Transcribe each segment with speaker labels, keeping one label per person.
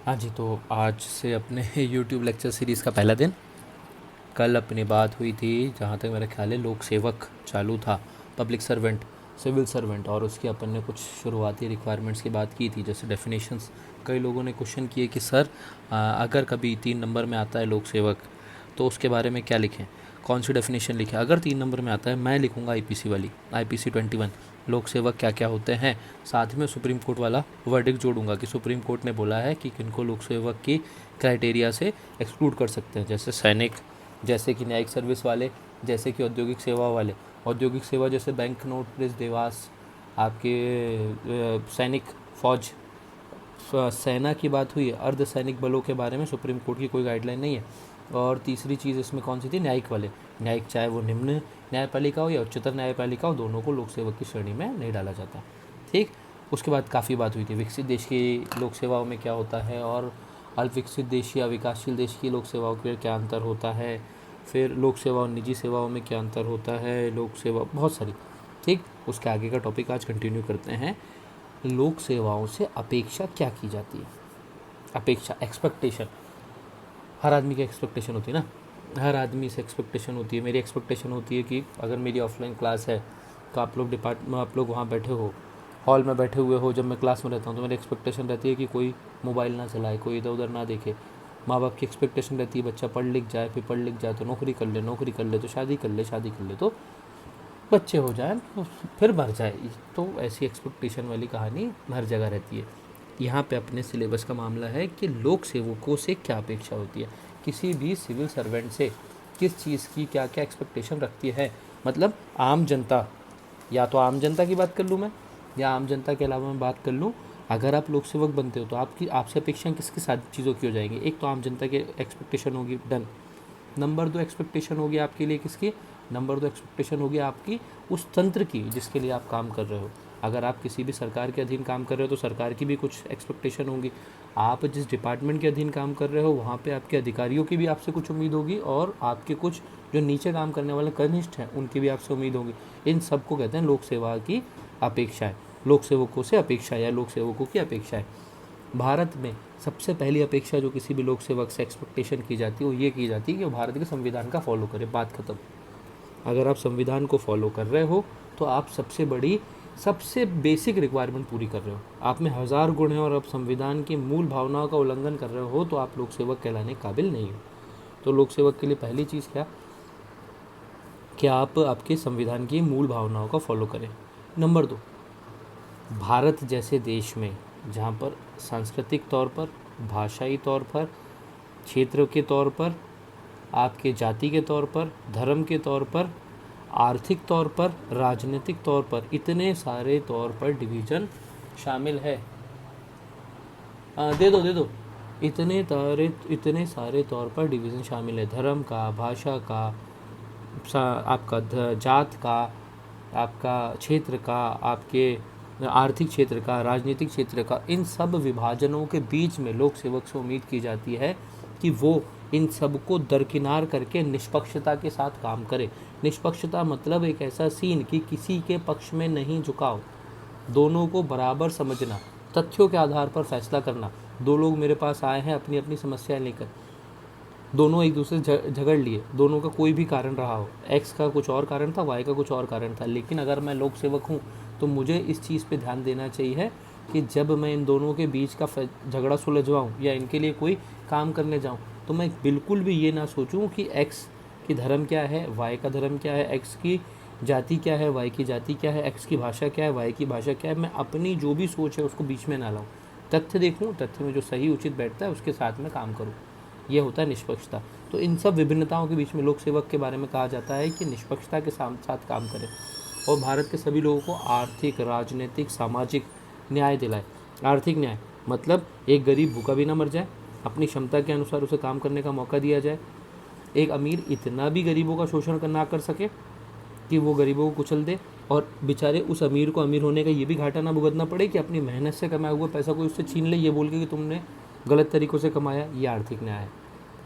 Speaker 1: हाँ जी, तो आज से अपने यूट्यूब लेक्चर सीरीज़ का पहला दिन। कल अपनी बात हुई थी, जहाँ तक मेरा ख्याल है लोक सेवक चालू था, पब्लिक सर्वेंट, सिविल सर्वेंट, और उसकी अपन ने कुछ शुरुआती रिक्वायरमेंट्स की बात की थी, जैसे डेफिनेशंस। कई लोगों ने क्वेश्चन किए कि सर अगर कभी 3 नंबर में आता है लोक सेवक तो उसके बारे में क्या लिखें, कौन सी डेफिनेशन लिखें। अगर 3 नंबर में आता है, मैं लिखूँगा आईपीसी वाली, आईपीसी 21, लोक सेवक क्या क्या होते हैं। साथ में सुप्रीम कोर्ट वाला वर्डिक्ट जोड़ूंगा कि सुप्रीम कोर्ट ने बोला है कि किनको लोक सेवक की क्राइटेरिया से एक्सक्लूड कर सकते हैं, जैसे सैनिक, जैसे कि न्यायिक सर्विस वाले, जैसे कि औद्योगिक सेवा वाले। औद्योगिक सेवा जैसे बैंक नोटरीज, देवास, आपके सैनिक, फौज, सेना की बात हुई है। अर्धसैनिक बलों के बारे में सुप्रीम कोर्ट की कोई गाइडलाइन नहीं है। और तीसरी चीज़ इसमें कौन सी थी, न्यायिक वाले। न्यायिक चाहे वो निम्न न्यायपालिका हो या उच्चतर न्यायपालिका हो, दोनों को लोक सेवक की श्रेणी में नहीं डाला जाता। ठीक। उसके बाद काफ़ी बात हुई थी विकसित देश की लोक सेवाओं में क्या होता है, और अल्प विकसित देश या विकासशील देश की लोक सेवाओं के क्या अंतर होता है। फिर लोक सेवा और निजी सेवाओं में क्या अंतर होता है, लोक सेवा बहुत सारी। ठीक। उसके आगे का टॉपिक आज कंटिन्यू करते हैं। लोक सेवाओं से अपेक्षा क्या की जाती है। अपेक्षा, एक्सपेक्टेशन, हर आदमी की एक्सपेक्टेशन होती है ना, हर आदमी से एक्सपेक्टेशन होती है। मेरी एक्सपेक्टेशन होती है कि अगर मेरी ऑफलाइन क्लास है तो आप लोग वहाँ बैठे हो, हॉल में बैठे हुए हो, जब मैं क्लास में रहता हूँ तो मेरी एक्सपेक्टेशन रहती है कि कोई मोबाइल ना चलाए, कोई इधर उधर ना देखे। माँ बाप की एक्सपेक्टेशन रहती है बच्चा पढ़ लिख जाए, फिर पढ़ लिख जाए तो नौकरी कर ले, नौकरी कर ले तो शादी कर ले, शादी कर ले तो बच्चे हो जाए, फिर मर जाए। तो ऐसी एक्सपेक्टेशन वाली कहानी हर जगह रहती है। यहाँ पे अपने सिलेबस का मामला है कि लोक सेवकों से क्या अपेक्षा होती है, किसी भी सिविल सर्वेंट से किस चीज़ की क्या क्या एक्सपेक्टेशन रखती है। मतलब आम जनता, या तो आम जनता की बात कर लूँ मैं, या आम जनता के अलावा मैं बात कर लूँ, अगर आप लोक सेवक बनते हो तो आपसे अपेक्षाएं किसके साथ चीज़ों की हो जाएंगी। एक तो आम जनता की एक्सपेक्टेशन होगी, डन। नंबर 2 एक्सपेक्टेशन होगी आपके लिए किसकी, नंबर 2 एक्सपेक्टेशन होगी आपकी उस तंत्र की जिसके लिए आप काम कर रहे हो। अगर आप किसी भी सरकार के अधीन काम कर रहे हो तो सरकार की भी कुछ एक्सपेक्टेशन होगी। आप जिस डिपार्टमेंट के अधीन काम कर रहे हो वहाँ पे आपके अधिकारियों की भी आपसे कुछ उम्मीद होगी, और आपके कुछ जो नीचे काम करने वाले कनिष्ठ हैं उनकी भी आपसे उम्मीद होगी। इन सबको कहते हैं लोक सेवा की अपेक्षाएं, लोक सेवकों से अपेक्षा या लोक सेवकों की अपेक्षाएं। भारत में सबसे पहली अपेक्षा जो किसी भी लोक सेवक से एक्सपेक्टेशन की जाती है वो ये की जाती है कि वो भारत के संविधान का फॉलो करे, बात खत्म। अगर आप संविधान को फॉलो कर रहे हो तो आप सबसे बड़ी, सबसे बेसिक रिक्वायरमेंट पूरी कर रहे हो। आप में 1000 गुण हैं और आप संविधान की मूल भावनाओं का उल्लंघन कर रहे हो तो आप लोक सेवक कहलाने काबिल नहीं हो। तो लोक सेवक के लिए पहली चीज़ क्या, कि आप आपके संविधान की मूल भावनाओं का फॉलो करें। नंबर 2, भारत जैसे देश में जहाँ पर सांस्कृतिक तौर पर, भाषाई तौर पर, क्षेत्र के तौर पर, आपके जाति के तौर पर, धर्म के तौर पर, आर्थिक तौर पर, राजनीतिक तौर पर, इतने सारे तौर पर डिवीज़न शामिल है। दे दो इतने सारे तौर पर डिवीज़न शामिल है, धर्म का, भाषा का, आपका जात का, आपका क्षेत्र का, आपके आर्थिक क्षेत्र का, राजनीतिक क्षेत्र का। इन सब विभाजनों के बीच में लोक सेवक से उम्मीद की जाती है कि वो इन सब को दरकिनार करके निष्पक्षता के साथ काम करे। निष्पक्षता मतलब एक ऐसा सीन कि किसी के पक्ष में नहीं झुकाव, दोनों को बराबर समझना, तथ्यों के आधार पर फैसला करना। दो लोग मेरे पास आए हैं अपनी अपनी समस्याएं लेकर, दोनों एक दूसरे से झगड़ लिए, दोनों का कोई भी कारण रहा हो, एक्स का कुछ और कारण था, वाई का कुछ और कारण था, लेकिन अगर मैं लोक सेवक हूँ तो मुझे इस चीज़ पे ध्यान देना चाहिए कि जब मैं इन दोनों के बीच का झगड़ा सुलझवाऊँ या इनके लिए कोई काम करने जाऊँ तो मैं बिल्कुल भी ये ना सोचूँ कि एक्स की धर्म क्या है, वाई का धर्म क्या है, एक्स की जाति क्या है, वाई की जाति क्या है, एक्स की भाषा क्या है, वाई की भाषा क्या है। मैं अपनी जो भी सोच है उसको बीच में ना लाऊँ, तथ्य देखूँ, तथ्य में जो सही उचित बैठता है उसके साथ में काम करूँ। ये होता है निष्पक्षता। तो इन सब विभिन्नताओं के बीच में लोक सेवक के बारे में कहा जाता है कि निष्पक्षता के साथ साथ काम करें और भारत के सभी लोगों को आर्थिक, राजनीतिक, सामाजिक न्याय दिलाए। आर्थिक न्याय मतलब एक गरीब भूखा भी ना मर जाए, अपनी क्षमता के अनुसार उसे काम करने का मौका दिया जाए। एक अमीर इतना भी गरीबों का शोषण ना कर सके कि वो गरीबों को कुचल दे, और बेचारे उस अमीर को अमीर होने का ये भी घाटा ना भुगतना पड़े कि अपनी मेहनत से कमाया हुआ पैसा कोई उससे छीन ले ये बोल के कि तुमने गलत तरीक़ों से कमाया। ये आर्थिक न्याय है।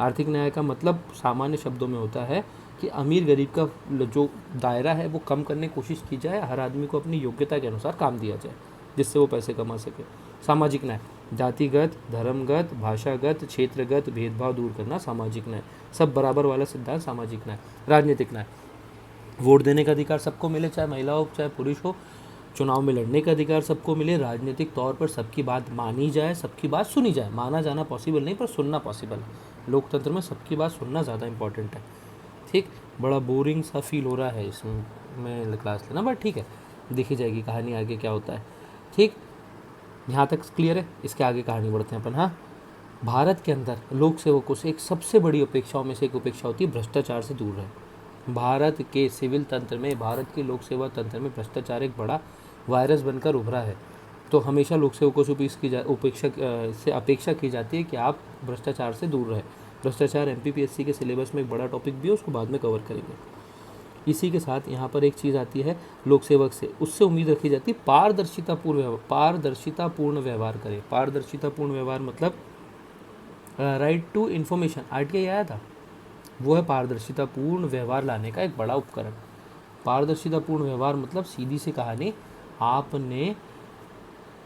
Speaker 1: आर्थिक न्याय का मतलब सामान्य शब्दों में होता है कि अमीर गरीब का जो दायरा है वो कम करने की कोशिश की जाए, हर आदमी को अपनी योग्यता के अनुसार काम दिया जाए जिससे वो पैसे कमा सके। सामाजिक न्याय जातिगत, धर्मगत, भाषागत, क्षेत्रगत भेदभाव दूर करना सामाजिक न्याय। सब बराबर वाला सिद्धांत सामाजिक न्याय। राजनीतिक न्याय, वोट देने का अधिकार सबको मिले, चाहे महिला हो चाहे पुरुष हो। चुनाव में लड़ने का अधिकार सबको मिले। राजनीतिक तौर पर सबकी बात मानी जाए, सबकी बात सुनी जाए। माना जाना पॉसिबल नहीं पर सुनना पॉसिबल है। लोकतंत्र में सबकी बात सुनना ज़्यादा इंपॉर्टेंट है। ठीक, बड़ा बोरिंग सा फील हो रहा है इसमें क्लास लेना, बट ठीक है, देखी जाएगी कहानी आगे क्या होता है। ठीक, यहाँ तक क्लियर है। इसके आगे कहानी बढ़ते हैं अपन। हाँ, भारत के अंदर लोक सेवकों से एक सबसे बड़ी अपेक्षाओं में से एक अपेक्षा होती है भ्रष्टाचार से दूर रहे। भारत के सिविल तंत्र में, भारत के लोक सेवा तंत्र में भ्रष्टाचार एक बड़ा वायरस बनकर उभरा है। तो हमेशा लोक सेवकों से अपेक्षा की जाती है कि आप भ्रष्टाचार से दूर रहे। भ्रष्टाचार MPPSC के सिलेबस में एक बड़ा टॉपिक भी है, उसको बाद में कवर करेंगे। इसी के साथ यहाँ पर एक चीज़ आती है लोक सेवक से, उससे उम्मीद रखी जाती है पारदर्शितापूर्ण व्यवहार करें। पारदर्शितापूर्ण व्यवहार मतलब राइट टू इन्फॉर्मेशन, RTI आया था, वो है पारदर्शितापूर्ण व्यवहार लाने का एक बड़ा उपकरण। पारदर्शितापूर्ण व्यवहार मतलब सीधी सी कहानी, आपने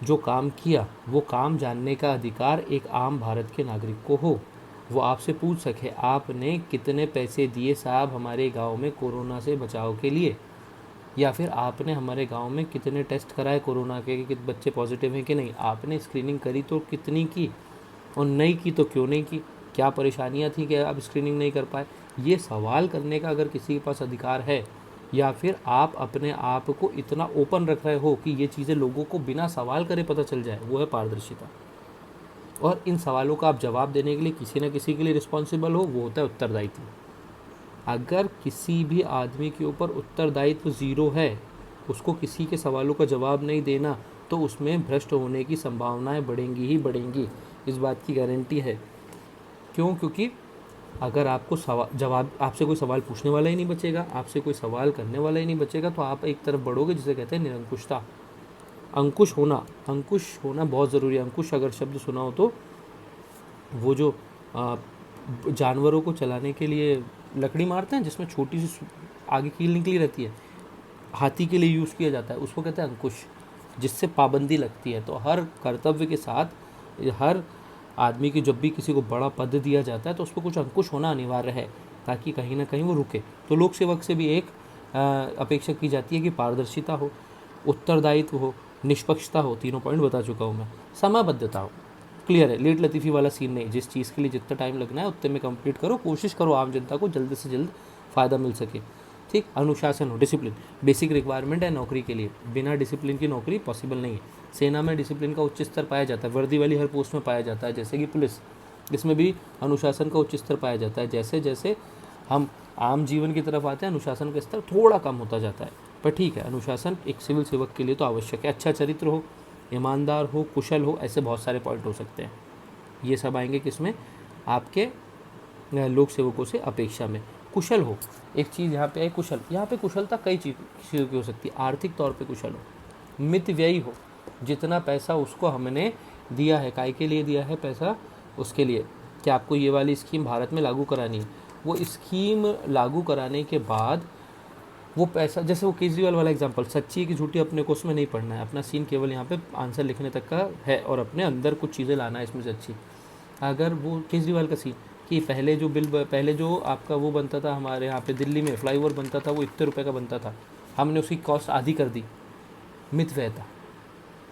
Speaker 1: जो काम किया वो काम जानने का अधिकार एक आम भारत के नागरिक को हो। वो आपसे पूछ सके आपने कितने पैसे दिए साहब हमारे गांव में कोरोना से बचाव के लिए, या फिर आपने हमारे गांव में कितने टेस्ट कराए कोरोना के कि बच्चे पॉजिटिव हैं कि नहीं, आपने स्क्रीनिंग करी तो कितनी की, और नहीं की तो क्यों नहीं की, क्या परेशानियां थी कि आप स्क्रीनिंग नहीं कर पाए। ये सवाल करने का अगर किसी के पास अधिकार है, या फिर आप अपने आप को इतना ओपन रख रहे हो कि ये चीज़ें लोगों को बिना सवाल करे पता चल जाए, वो है पारदर्शिता। और इन सवालों का आप जवाब देने के लिए किसी न किसी के लिए रिस्पॉन्सिबल हो, वो होता है उत्तरदायित्व। अगर किसी भी आदमी के ऊपर उत्तरदायित्व ज़ीरो है, उसको किसी के सवालों का जवाब नहीं देना, तो उसमें भ्रष्ट होने की संभावनाएं बढ़ेंगी ही बढ़ेंगी, इस बात की गारंटी है। क्यों? क्योंकि अगर आपको जवाब, आपसे कोई सवाल पूछने वाला ही नहीं बचेगा, आपसे कोई सवाल करने वाला ही नहीं बचेगा, तो आप एक तरफ बढ़ोगे, जिसे कहते हैं निरंकुशता। अंकुश होना बहुत ज़रूरी है। अंकुश अगर शब्द सुना हो तो वो जो जानवरों को चलाने के लिए लकड़ी मारते हैं, जिसमें छोटी सी आगे कील निकली रहती है, हाथी के लिए यूज़ किया जाता है, उसको कहते हैं अंकुश, जिससे पाबंदी लगती है। तो हर कर्तव्य के साथ हर आदमी की जब भी किसी को बड़ा पद दिया जाता है तो उस पर कुछ अंकुश होना अनिवार्य है, ताकि कहीं ना कहीं वो रुके। तो लोक सेवक से भी एक अपेक्षा की जाती है कि पारदर्शिता हो, उत्तरदायित्व हो, निष्पक्षता हो, तीनों पॉइंट बता चुका हूँ मैं, समयबद्धता हो। क्लियर है, लेट लतीफ़ी वाला सीन नहीं, जिस चीज़ के लिए जितना टाइम लगना है उतने में कंप्लीट करो, कोशिश करो आम जनता को जल्द से जल्द फ़ायदा मिल सके। ठीक, अनुशासन हो, डिसिप्लिन बेसिक रिक्वायरमेंट है नौकरी के लिए, बिना डिसिप्लिन की नौकरी पॉसिबल नहीं है। सेना में डिसिप्लिन का उच्च स्तर पाया जाता है, वर्दी वाली हर पोस्ट में पाया जाता है, जैसे कि पुलिस, इसमें भी अनुशासन का उच्च स्तर पाया जाता है। जैसे जैसे हम आम जीवन की तरफ आते हैं, अनुशासन का स्तर थोड़ा कम होता जाता है, पर ठीक है, अनुशासन एक सिविल सेवक के लिए तो आवश्यक है। अच्छा चरित्र हो, ईमानदार हो, कुशल हो, ऐसे बहुत सारे पॉइंट हो सकते हैं। ये सब आएंगे किसमें, आपके लोक सेवकों से अपेक्षा में। कुशल हो, एक चीज़ यहाँ पे है कुशल, यहाँ पे कुशलता कई चीज़ों की हो सकती है। आर्थिक तौर पे कुशल हो, मितव्ययी हो, जितना पैसा उसको हमने दिया है, काय के लिए दिया है पैसा, उसके लिए कि आपको ये वाली स्कीम भारत में लागू करानी है, वो स्कीम लागू कराने के बाद वो पैसा, जैसे वो केजरीवाल वाला एग्जांपल, सच्ची की झूठी अपने को उसमें नहीं पढ़ना है, अपना सीन केवल यहाँ पे आंसर लिखने तक का है और अपने अंदर कुछ चीज़ें लाना है इसमें से अच्छी। अगर वो केजरीवाल का सीन कि पहले जो आपका वो बनता था हमारे यहाँ पे दिल्ली में फ्लाईओवर बनता था, वो इतने रुपए का बनता था, हमने उसकी कॉस्ट आधी कर दी, मितव्यय था।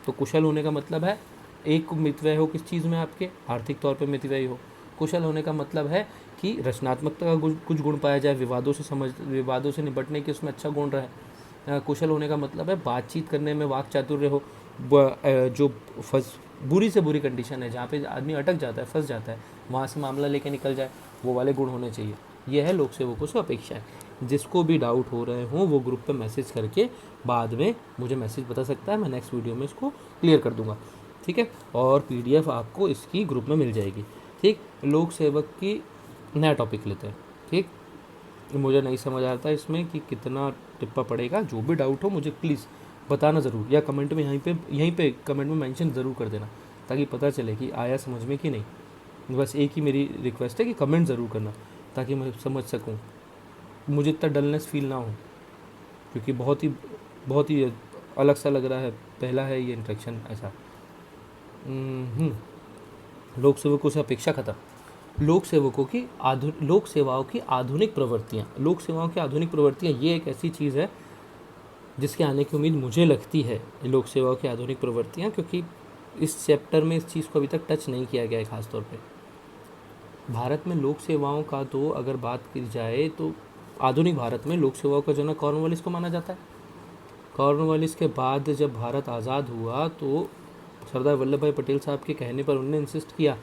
Speaker 1: तो कुशल होने का मतलब है, एक मितव्यय हो किस चीज़ में, आपके आर्थिक तौर पे मितव्ययी हो। कुशल होने का मतलब है कि रचनात्मकता का कुछ गुण पाया जाए, विवादों से निपटने के उसमें अच्छा गुण रहे। कुशल होने का मतलब है बातचीत करने में वाक चातुर्य हो। जो बुरी से बुरी कंडीशन है, जहाँ पे आदमी अटक जाता है, फंस जाता है, वहाँ से मामला लेके निकल जाए, वो वाले गुण होने चाहिए। यह है लोक सेवकों से अपेक्षा है। जिसको भी डाउट हो रहे हों वो ग्रुप पे मैसेज करके बाद में मुझे मैसेज बता सकता है, मैं नेक्स्ट वीडियो में इसको क्लियर कर दूंगा। ठीक है, और PDF आपको इसकी ग्रुप में मिल जाएगी। ठीक, लोक सेवक की नया टॉपिक लेते हैं। ठीक, मुझे नहीं समझ आता इसमें कि कितना टिप्पा पड़ेगा। जो भी डाउट हो मुझे प्लीज़ बताना ज़रूर, या कमेंट में यहीं पे कमेंट में मेंशन ज़रूर कर देना, ताकि पता चले कि आया समझ में कि नहीं। बस एक ही मेरी रिक्वेस्ट है कि कमेंट ज़रूर करना, ताकि मैं समझ सकूं, मुझे इतना डलनेस फील ना हो, क्योंकि बहुत ही अलग सा लग रहा है, पहला है ये इंट्रैक्शन ऐसा। लोक सेवकों से अपेक्षा खत्म। लोक सेवाओं की आधुनिक प्रवृत्तियाँ ये एक ऐसी चीज़ है जिसके आने की उम्मीद मुझे लगती है, लोक सेवाओं की आधुनिक प्रवृत्तियाँ, क्योंकि इस चैप्टर में इस चीज़ को अभी तक टच नहीं किया गया है खास तौर पे। भारत में लोक सेवाओं का तो अगर बात की जाए तो आधुनिक भारत में लोक सेवाओं का जनक कॉर्नवालिस को माना जाता है। कॉर्नवालिस के बाद जब भारत आज़ाद हुआ तो सरदार वल्लभ भाई पटेल साहब के कहने पर उन्होंने इंसिस्ट किया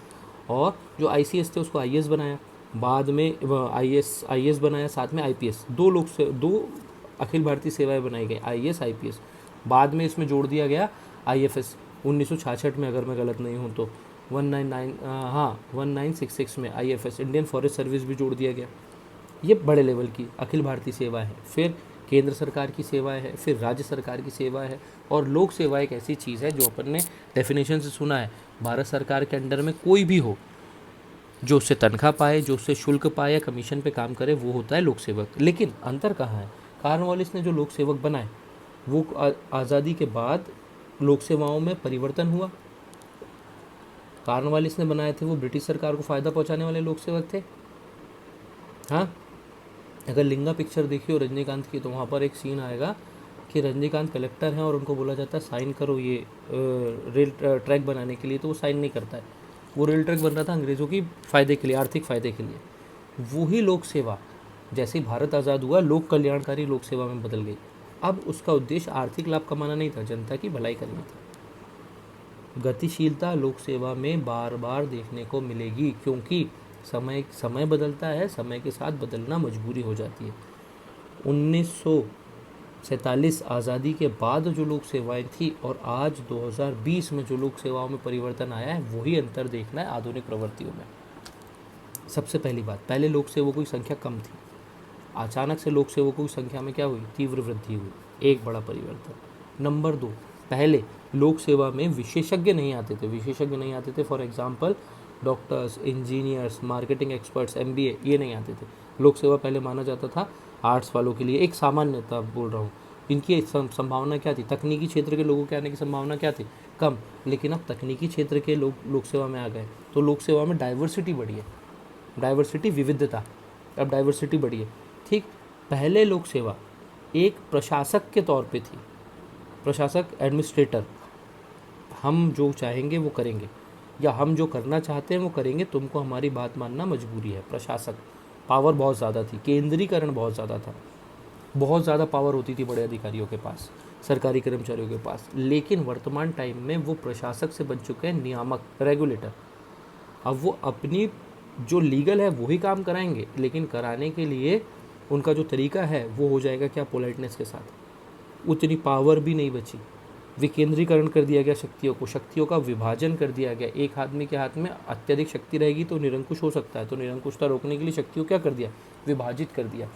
Speaker 1: और जो आईसीएस थे उसको आईएएस बनाया, बाद में आईएएस बनाया, साथ में आईपीएस, दो अखिल भारतीय सेवाएं बनाई गई, आईएएस आईपीएस। बाद में इसमें जोड़ दिया गया आईएफएस 1966 में, अगर मैं गलत नहीं हूँ तो 1966 में आईएफएस, इंडियन फॉरेस्ट सर्विस भी जोड़ दिया गया। ये बड़े लेवल की अखिल भारतीय सेवा है। फिर केंद्र सरकार की सेवाएं है, फिर राज्य सरकार की सेवाएं है, और लोक सेवा एक ऐसी चीज़ है जो अपन ने डेफिनेशन से सुना है, भारत सरकार के अंडर में कोई भी हो जो उससे तनख्वाह पाए, जो उससे शुल्क पाए या कमीशन पे काम करे, वो होता है लोक सेवक। लेकिन अंतर कहाँ है? कॉर्नवालिस ने जो लोक सेवक बनाए वो आज़ादी के बाद लोक सेवाओं में परिवर्तन हुआ। कॉर्नवालिस ने बनाए थे वो ब्रिटिश सरकार को फ़ायदा पहुंचाने वाले लोक सेवक थे। हाँ, अगर लिंगा पिक्चर देखी हो रजनीकांत की तो वहाँ पर एक सीन आएगा कि रजनीकांत कलेक्टर हैं और उनको बोला जाता है साइन करो ये रेल ट्रैक बनाने के लिए, तो वो साइन नहीं करता है। वो रेल ट्रैक बन रहा था अंग्रेज़ों की फ़ायदे के लिए, आर्थिक फ़ायदे के लिए। वही लोक सेवा जैसे ही भारत आज़ाद हुआ लोक कल्याणकारी लोक सेवा में बदल गई। अब उसका उद्देश्य आर्थिक लाभ कमाना नहीं था, जनता की भलाई करना था। गतिशीलता लोक सेवा में बार बार देखने को मिलेगी, क्योंकि समय बदलता है, समय के साथ बदलना मजबूरी हो जाती है। 1947 आज़ादी के बाद जो लोक सेवाएं थी और आज 2020 में जो लोक सेवाओं में परिवर्तन आया है, वही अंतर देखना है आधुनिक प्रवृत्तियों में। सबसे पहली बात, पहले लोक सेवकों की संख्या कम थी, अचानक से लोक सेवकों की संख्या में क्या हुई? तीव्र वृद्धि हुई, एक बड़ा परिवर्तन। नंबर 2, पहले लोक सेवा में विशेषज्ञ नहीं आते थे। For example doctors, engineers, marketing experts, MBA, ये नहीं आते थे। लोक सेवा पहले माना जाता था आर्ट्स वालों के लिए, एक सामान्यता बोल रहा हूँ। इनकी संभावना क्या थी? तकनीकी क्षेत्र के लोगों के आने की संभावना क्या थी? कम। लेकिन अब तकनीकी क्षेत्र के लोग लोक सेवा में आ गए, तो लोक सेवा में डाइवर्सिटी बढ़ी है, विविधता, अब डाइवर्सिटी बढ़ी है। ठीक, पहले लोक सेवा एक प्रशासक के तौर पे थी, प्रशासक, एडमिनिस्ट्रेटर, हम जो चाहेंगे वो करेंगे, या हम जो करना चाहते हैं वो करेंगे, तुमको हमारी बात मानना मजबूरी है। प्रशासक, पावर बहुत ज़्यादा थी, केंद्रीकरण बहुत ज़्यादा था, बहुत ज़्यादा पावर होती थी बड़े अधिकारियों के पास, सरकारी कर्मचारियों के पास। लेकिन वर्तमान टाइम में वो प्रशासक से बन चुके हैं नियामक, रेगुलेटर। अब वो अपनी जो लीगल है वही काम कराएंगे, लेकिन कराने के लिए उनका जो तरीका है वो हो जाएगा क्या? पोलाइटनेस के साथ। उतनी पावर भी नहीं बची, विकेंद्रीकरण कर दिया गया शक्तियों का विभाजन कर दिया गया। एक आदमी के हाथ में अत्यधिक शक्ति रहेगी तो निरंकुश हो सकता है, तो निरंकुशता रोकने के लिए शक्तियों क्या कर दिया? विभाजित कर दिया।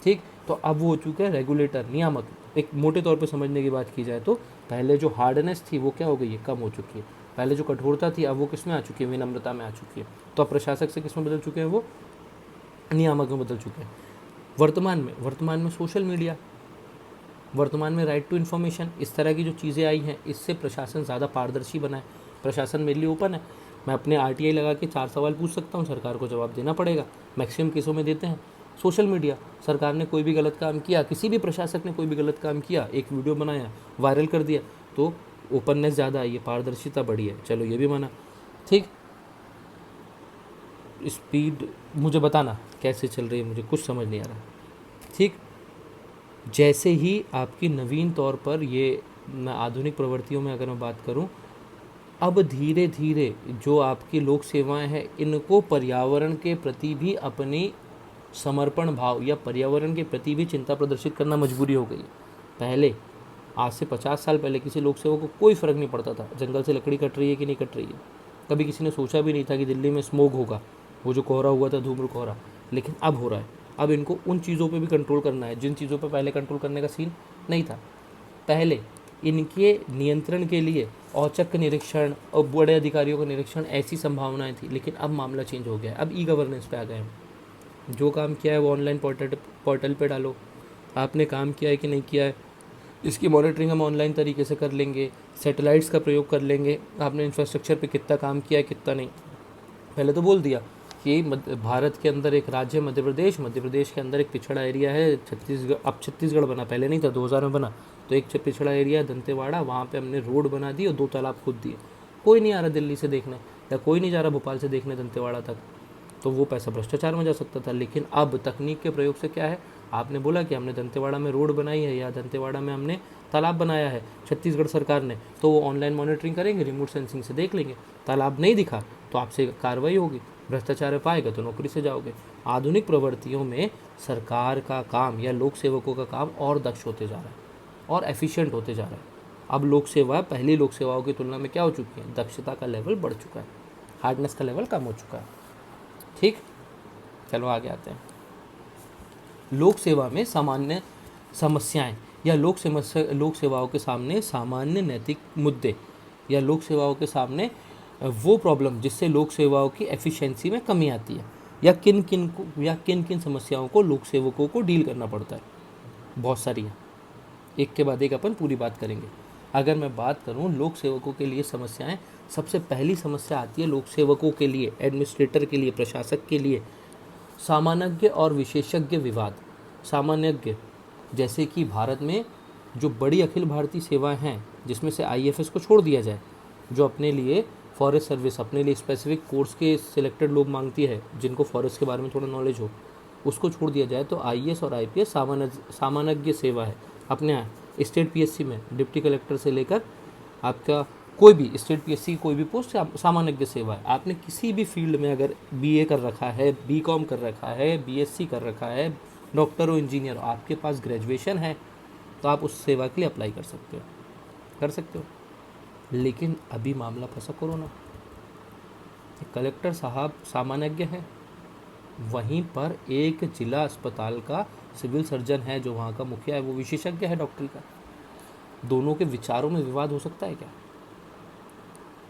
Speaker 1: ठीक, तो अब वो हो चुका है रेगुलेटर, नियामक। एक मोटे तौर पे समझने की बात की जाए तो पहले जो हार्डनेस थी वो क्या हो गई है? कम हो चुकी है। पहले जो कठोरता थी अब वो किस में आ चुकी है? विनम्रता में आ चुकी है। तो अब प्रशासक से किस में बदल चुके हैं? वो नियामक में बदल चुके हैं। वर्तमान में सोशल मीडिया, वर्तमान में राइट टू इन्फॉर्मेशन, इस तरह की जो चीज़ें आई हैं, इससे प्रशासन ज़्यादा पारदर्शी बना है। प्रशासन मेरे लिए ओपन है, मैं अपने आरटीआई लगा के 4 सवाल पूछ सकता हूँ, सरकार को जवाब देना पड़ेगा, मैक्सिमम केसों में देते हैं। सोशल मीडिया, सरकार ने कोई भी गलत काम किया, किसी भी प्रशासक ने कोई भी गलत काम किया, एक वीडियो बनाया, वायरल कर दिया, तो ओपननेस ज़्यादा आई है, पारदर्शिता बढ़ी है। चलो ये भी माना। ठीक, स्पीड मुझे बताना कैसे चल रही है, मुझे कुछ समझ नहीं आ रहा। ठीक, जैसे ही आपकी नवीन तौर पर ये आधुनिक प्रवृत्तियों में अगर मैं बात करूं, अब धीरे धीरे जो आपकी लोक सेवाएं हैं, इनको पर्यावरण के प्रति भी अपनी समर्पण भाव या पर्यावरण के प्रति भी चिंता प्रदर्शित करना मजबूरी हो गई। पहले, आज से 50 साल पहले किसी लोक सेवक को कोई फ़र्क नहीं पड़ता था जंगल से लकड़ी कट रही है कि नहीं कट रही है। कभी किसी ने सोचा भी नहीं था कि दिल्ली में स्मोक होगा, वो जो कोहरा हुआ था, धूम्र कोहरा। लेकिन अब हो रहा है। अब इनको उन चीज़ों पे भी कंट्रोल करना है जिन चीज़ों पे पहले कंट्रोल करने का सीन नहीं था। पहले इनके नियंत्रण के लिए औचक निरीक्षण और बड़े अधिकारियों का निरीक्षण, ऐसी संभावनाएं थी। लेकिन अब मामला चेंज हो गया है, अब ई गवर्नेंस पे आ गए हम। जो काम किया है वो ऑनलाइन पोर्टल पे डालो, आपने काम किया है कि नहीं किया है इसकी मॉनिटरिंग हम ऑनलाइन तरीके से कर लेंगे, सैटेलाइट्स का प्रयोग कर लेंगे। आपने इंफ्रास्ट्रक्चर पे कितना काम किया है कितना नहीं, पहले तो बोल दिया कि भारत के अंदर एक राज्य मध्य प्रदेश के अंदर एक पिछड़ा एरिया है छत्तीसगढ़, अब छत्तीसगढ़ बना, पहले नहीं था, 2000 में बना। तो एक पिछड़ा एरिया दंतेवाड़ा, वहाँ पे हमने रोड बना दी और 2 तालाब खोद दिए। कोई नहीं आ रहा दिल्ली से देखने, या कोई नहीं जा रहा भोपाल से देखने दंतेवाड़ा तक, तो वो पैसा भ्रष्टाचार में जा सकता था। लेकिन अब तकनीक के प्रयोग से क्या है, आपने बोला कि हमने दंतेवाड़ा में रोड बनाई है या दंतेवाड़ा में हमने तालाब बनाया है छत्तीसगढ़ सरकार ने, तो वो ऑनलाइन मॉनिटरिंग करेंगे, रिमोट सेंसिंग से देख लेंगे। तालाब नहीं दिखा तो आपसे कार्रवाई होगी, भ्रष्टाचार पाएगा तो नौकरी से जाओगे। आधुनिक प्रवृत्तियों में सरकार का काम या लोक सेवकों का काम और दक्ष होते जा रहा है और एफिशिएंट होते जा रहा है। अब लोक सेवा पहली लोक सेवाओं की तुलना में क्या हो चुकी है, दक्षता का लेवल बढ़ चुका है, हार्डनेस का लेवल कम हो चुका है। ठीक, चलो आगे आते हैं। लोक सेवा में सामान्य समस्याएं या लोक सेवाओं के सामने सामान्य नैतिक मुद्दे या लोक सेवाओं के सामने वो प्रॉब्लम जिससे लोक सेवाओं की एफिशिएंसी में कमी आती है, या किन किन समस्याओं को लोक सेवकों को डील करना पड़ता है। बहुत सारी हैं, एक के बाद एक अपन पूरी बात करेंगे। अगर मैं बात करूं लोक सेवकों के लिए समस्याएं, सबसे पहली समस्या आती है लोक सेवकों के लिए, एडमिनिस्ट्रेटर के लिए, प्रशासक के लिए, सामान्यज्ञ और विशेषज्ञ विवाद। सामान्यज्ञ जैसे कि भारत में जो बड़ी अखिल भारतीय सेवाएं हैं, जिसमें से आईएफएस को छोड़ दिया जाए, जो अपने लिए फॉरेस्ट सर्विस, अपने लिए स्पेसिफिक कोर्स के सिलेक्टेड लोग मांगती है जिनको फॉरेस्ट के बारे में थोड़ा नॉलेज हो, उसको छोड़ दिया जाए, तो आईएएस और आईपीएस सामान्यज्ञ सेवा है। अपने यहाँ स्टेट पीएससी में डिप्टी कलेक्टर से लेकर आपका कोई भी स्टेट पीएससी की कोई भी पोस्ट सामान्यज्ञ सेवा है। आपने किसी भी फील्ड में अगर बीए कर रखा है, बीकॉम कर रखा है, बीएससी कर रखा है, डॉक्टर हो, इंजीनियर हो, आपके पास ग्रेजुएशन है, तो आप उस सेवा के लिए अप्लाई कर सकते हो। लेकिन अभी मामला फंसा कोरोना, कलेक्टर साहब सामान्यज्ञ है, वहीं पर एक जिला अस्पताल का सिविल सर्जन है जो वहाँ का मुखिया है, वो विशेषज्ञ है डॉक्टरी का। दोनों के विचारों में विवाद हो सकता है क्या?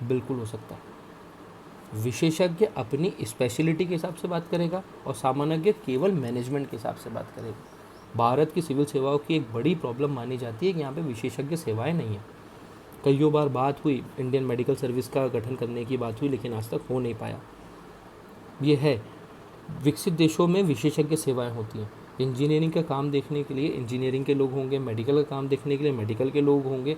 Speaker 1: बिल्कुल हो सकता है। विशेषज्ञ अपनी स्पेशलिटी के हिसाब से बात करेगा और सामान्यज्ञ केवल मैनेजमेंट के हिसाब से बात करेगा। भारत की सिविल सेवाओं की एक बड़ी प्रॉब्लम मानी जाती है कि यहाँ पे विशेषज्ञ सेवाएं नहीं हैं। कईयों बार बात हुई, इंडियन मेडिकल सर्विस का गठन करने की बात हुई, लेकिन आज तक हो नहीं पाया। ये है, विकसित देशों में विशेषज्ञ सेवाएं होती हैं। इंजीनियरिंग का काम देखने के लिए इंजीनियरिंग के लोग होंगे, मेडिकल का काम देखने के लिए मेडिकल के लोग होंगे,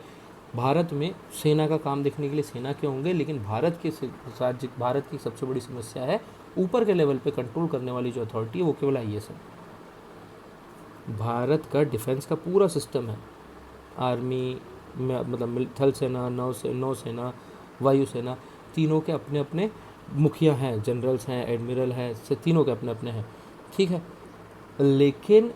Speaker 1: भारत में सेना का काम देखने के लिए सेना के होंगे। लेकिन भारत की सबसे बड़ी समस्या है, ऊपर के लेवल पे कंट्रोल करने वाली जो अथॉरिटी है वो केवल आईएएस है। भारत का डिफेंस का पूरा सिस्टम है, आर्मी मतलब थल सेना, नौसेना, वायुसेना, तीनों के अपने अपने मुखिया हैं, जनरल्स हैं, एडमिरल हैं, से तीनों के अपने अपने हैं, ठीक है। लेकिन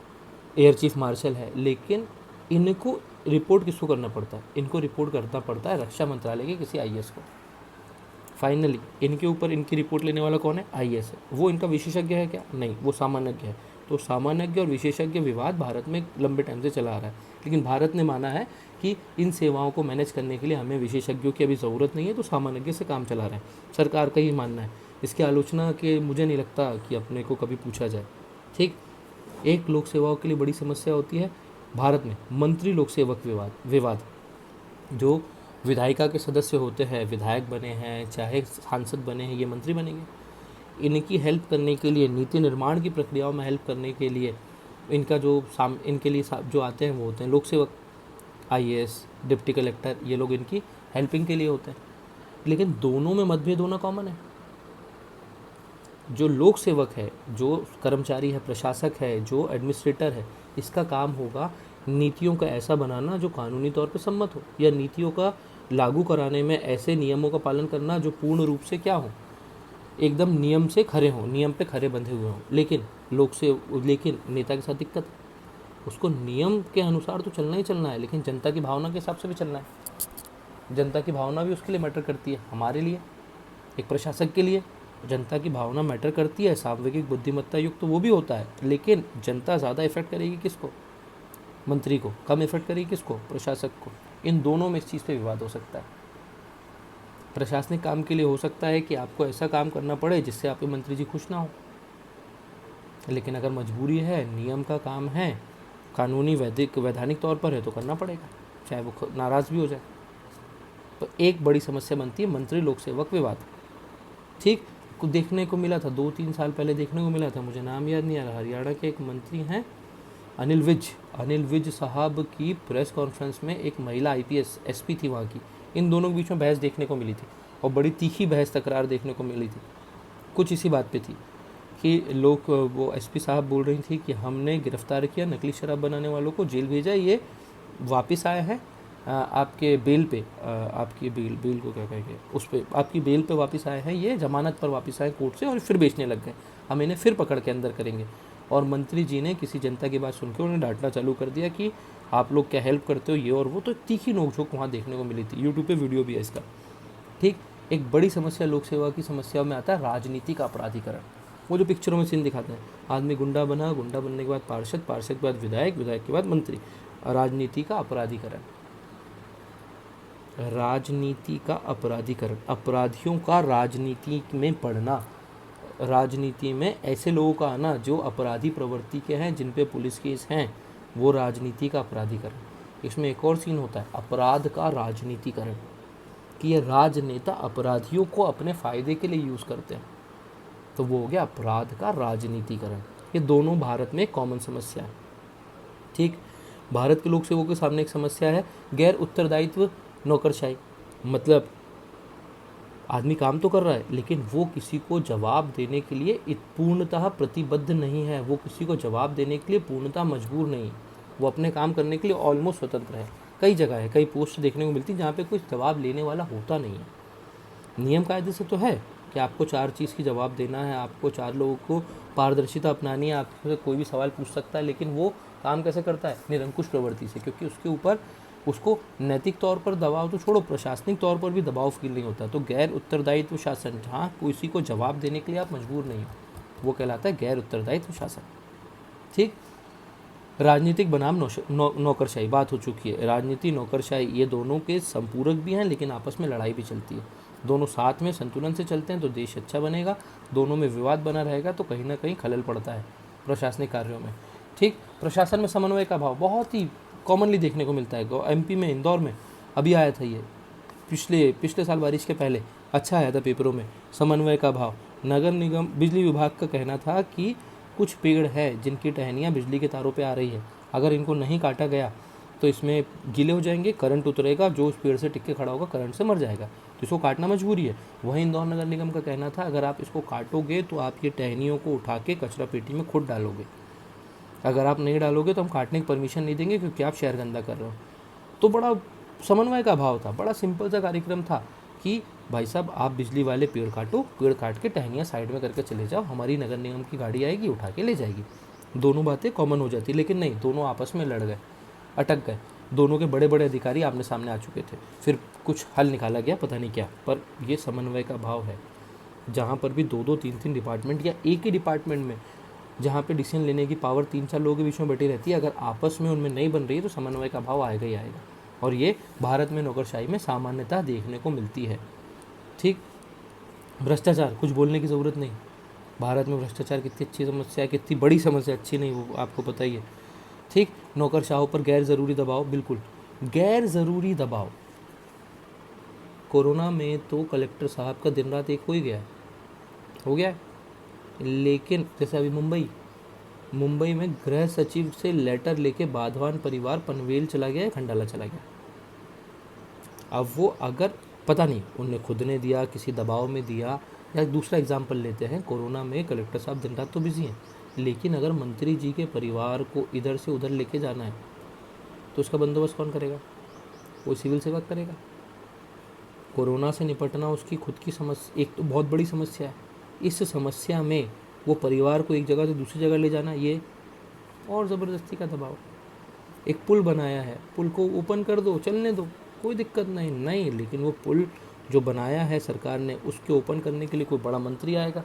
Speaker 1: एयर चीफ मार्शल है, लेकिन इनको रिपोर्ट किसको करना पड़ता है? इनको रिपोर्ट करना पड़ता है रक्षा मंत्रालय के किसी आईएएस को। फाइनली इनके ऊपर इनकी रिपोर्ट लेने वाला कौन है? आईएएस है। वो इनका विशेषज्ञ है क्या? नहीं, वो सामान्यज्ञ है। तो सामान्यज्ञ और विशेषज्ञ विवाद भारत में लंबे टाइम से चला आ रहा है, लेकिन भारत ने माना है कि इन सेवाओं को मैनेज करने के लिए हमें विशेषज्ञों की अभी ज़रूरत नहीं है, तो सामान्यज्ञ से काम चला रहे हैं। सरकार का ही मानना है। इसकी आलोचना के मुझे नहीं लगता कि अपने को कभी पूछा जाए, ठीक। एक लोक सेवाओं के लिए बड़ी समस्या होती है भारत में मंत्री लोक सेवक विवाद। जो विधायिका के सदस्य होते हैं, विधायक बने हैं चाहे सांसद बने हैं, ये मंत्री बनेंगे। इनकी हेल्प करने के लिए, नीति निर्माण की प्रक्रियाओं में हेल्प करने के लिए इनका इनके लिए जो आते हैं वो होते हैं लोक सेवक, आईएएस, डिप्टी कलेक्टर, ये लोग इनकी हेल्पिंग के लिए होते हैं। लेकिन दोनों में मतभेद होना कॉमन है। जो लोक सेवक है, जो कर्मचारी है, प्रशासक है, जो एडमिनिस्ट्रेटर है, इसका काम होगा नीतियों का ऐसा बनाना जो कानूनी तौर पर सम्मत हो, या नीतियों का लागू कराने में ऐसे नियमों का पालन करना जो पूर्ण रूप से क्या हो, एकदम नियम से खरे हों, नियम पे खरे बंधे हुए हों। लेकिन नेता के साथ दिक्कत है, उसको नियम के अनुसार तो चलना ही चलना है, लेकिन जनता की भावना के हिसाब से भी चलना है। जनता की भावना भी उसके लिए मैटर करती है। हमारे लिए, एक प्रशासक के लिए जनता की भावना मैटर करती है। सांवेगिक बुद्धिमत्ता युक्त तो वो भी होता है, लेकिन जनता ज़्यादा इफेक्ट करेगी किसको? मंत्री को। कम इफेक्ट करेगी किसको? प्रशासक को। इन दोनों में इस चीज़ पे विवाद हो सकता है। प्रशासनिक काम के लिए हो सकता है कि आपको ऐसा काम करना पड़े जिससे आपके मंत्री जी खुश ना हो, लेकिन अगर मजबूरी है, नियम का काम है, कानूनी वैधानिक तौर पर है तो करना पड़ेगा, चाहे वो नाराज़ भी हो जाए। तो एक बड़ी समस्या बनती है मंत्री लोक सेवक विवाद। ठीक, कुछ देखने को मिला था 2-3 साल पहले, देखने को मिला था, मुझे नाम याद नहीं आ रहा, हरियाणा के एक मंत्री हैं अनिल विज साहब की प्रेस कॉन्फ्रेंस में एक महिला आईपीएस एसपी थी वहाँ की, इन दोनों के बीच में बहस देखने को मिली थी और बड़ी तीखी बहस तकरार देखने को मिली थी। कुछ इसी बात पे थी कि लोग, वो एसपी साहब बोल रही थी कि हमने गिरफ्तार किया नकली शराब बनाने वालों को, जेल भेजा, ये वापस आया है आपके बेल पे, आपकी बेल को क्या कहेंगे, उस पर आपकी बेल पे वापस आए हैं, ये जमानत पर वापस आए कोर्ट से और फिर बेचने लग गए, हम इन्हें फिर पकड़ के अंदर करेंगे। और मंत्री जी ने किसी जनता की बात सुनकर उन्हें डांटना चालू कर दिया कि आप लोग क्या हेल्प करते हो, ये और वो। तो तीखी नोकझोंक वहाँ देखने को मिली थी, यूट्यूब पे वीडियो भी है इसका। ठीक, एक बड़ी समस्या लोक सेवा की समस्याओं में आता है राजनीति का अपराधीकरण। वो जो पिक्चरों में सीन दिखाते हैं, आदमी गुंडा बना, गुंडा बनने के बाद पार्षद, पार्षद के बाद विधायक, विधायक के बाद मंत्री। राजनीति का अपराधीकरण, राजनीति का अपराधीकरण, अपराधियों का राजनीति में पढ़ना, राजनीति में ऐसे लोगों का आना जो अपराधी प्रवृत्ति के हैं, जिन पे पुलिस केस हैं, वो राजनीति का अपराधीकरण। इसमें एक और सीन होता है अपराध का राजनीतिकरण, कि ये राजनेता अपराधियों को अपने फ़ायदे के लिए यूज़ करते हैं, तो वो हो गया अपराध का राजनीतिकरण। ये दोनों भारत में कॉमन समस्या है। ठीक, भारत के लोक सेवकों के सामने एक समस्या है गैर उत्तरदायित्व नौकरशाही। मतलब आदमी काम तो कर रहा है लेकिन वो किसी को जवाब देने के लिए पूर्णतः प्रतिबद्ध नहीं है, वो किसी को जवाब देने के लिए पूर्णतः मजबूर नहीं, वो अपने काम करने के लिए ऑलमोस्ट स्वतंत्र है। कई जगह है, कई पोस्ट देखने को मिलती है जहाँ पे कोई जवाब लेने वाला होता नहीं है। नियम कायदे से तो है कि आपको 4 चीज़ की जवाब देना है, आपको 4 लोगों को पारदर्शिता अपनानी है, आपसे कोई भी सवाल पूछ सकता है, लेकिन वो काम कैसे करता है? निरंकुश प्रवृत्ति से, क्योंकि उसके ऊपर उसको नैतिक तौर पर दबाव तो छोड़ो, प्रशासनिक तौर पर भी दबाव फील नहीं होता। तो गैर उत्तरदायित्व शासन, जहाँ किसी को जवाब देने के लिए आप मजबूर नहीं हो, वो कहलाता है गैर उत्तरदायित्व शासन। ठीक, राजनीतिक बनाम नौकरशाही बात हो चुकी है। राजनीति, नौकरशाही, ये दोनों के संपूरक भी हैं लेकिन आपस में लड़ाई भी चलती है। दोनों साथ में संतुलन से चलते हैं तो देश अच्छा बनेगा, दोनों में विवाद बना रहेगा तो कहीं ना कहीं खलल पड़ता है प्रशासनिक कार्यों में। ठीक, प्रशासन में समन्वय का अभाव बहुत ही कॉमनली देखने को मिलता है। एमपी में, इंदौर में अभी आया था ये, पिछले साल बारिश के पहले अच्छा आया था पेपरों में, समन्वय का अभाव। नगर निगम बिजली विभाग का कहना था कि कुछ पेड़ है जिनकी टहनियाँ बिजली के तारों पे आ रही है, अगर इनको नहीं काटा गया तो इसमें गीले हो जाएंगे, करंट उतरेगा, जो उस पेड़ से टिक के खड़ा होगा करंट से मर जाएगा, तो इसको काटना मजबूरी है। वहीं इंदौर नगर निगम का कहना था अगर आप इसको काटोगे तो आप ये टहनियों को उठा के कचरा पेटी में खुद डालोगे, अगर आप नहीं डालोगे तो हम काटने की परमिशन नहीं देंगे क्योंकि आप शहर गंदा कर रहे हो। तो बड़ा समन्वय का अभाव था, बड़ा सिंपल सा कार्यक्रम था कि भाई साहब आप बिजली वाले पेड़ काटो, पेड़ काट के टहनियाँ साइड में करके चले जाओ, हमारी नगर निगम की गाड़ी आएगी उठा के ले जाएगी। दोनों बातें कॉमन हो जाती, लेकिन नहीं, दोनों आपस में लड़ गए, अटक गए। दोनों के बड़े बड़े अधिकारी आमने सामने आ चुके थे, फिर कुछ हल निकाला गया, पता नहीं क्या, पर ये समन्वय का अभाव है। जहाँ पर भी 2-2, 3-3 डिपार्टमेंट या एक ही डिपार्टमेंट में जहाँ पे डिसीजन लेने की पावर 3-4 लोगों के बीच में बैठी रहती है, अगर आपस में उनमें नहीं बन रही है तो समन्वय का अभाव आएगा ही आएगा। और ये भारत में नौकरशाही में सामान्यतः देखने को मिलती है। ठीक, भ्रष्टाचार, कुछ बोलने की ज़रूरत नहीं। भारत में भ्रष्टाचार कितनी अच्छी समस्या है, कितनी बड़ी समस्या, अच्छी नहीं वो आपको पता ही है। ठीक, नौकरशाहों पर गैर ज़रूरी दबाव, बिल्कुल गैर ज़रूरी दबाव। कोरोना में तो कलेक्टर साहब का दिन रात एक हो ही गया है, हो गया है। लेकिन जैसे अभी मुंबई में गृह सचिव से लेटर लेके बाधवान परिवार पनवेल चला गया, खंडाला चला गया। अब वो अगर पता नहीं उनने खुद ने दिया, किसी दबाव में दिया, या दूसरा एग्जाम्पल लेते हैं, कोरोना में कलेक्टर साहब दिन रात तो बिजी हैं, लेकिन अगर मंत्री जी के परिवार को इधर से उधर लेके जाना है तो उसका बंदोबस्त कौन करेगा? वो सिविल सेवक करेगा। कोरोना से निपटना उसकी खुद की समस्या, एक तो बहुत बड़ी समस्या है। इस समस्या में वो परिवार को एक जगह से दूसरी जगह ले जाना, ये और ज़बरदस्ती का दबाव। एक पुल बनाया है, पुल को ओपन कर दो, चलने दो, कोई दिक्कत नहीं, लेकिन वो पुल जो बनाया है सरकार ने, उसके ओपन करने के लिए कोई बड़ा मंत्री आएगा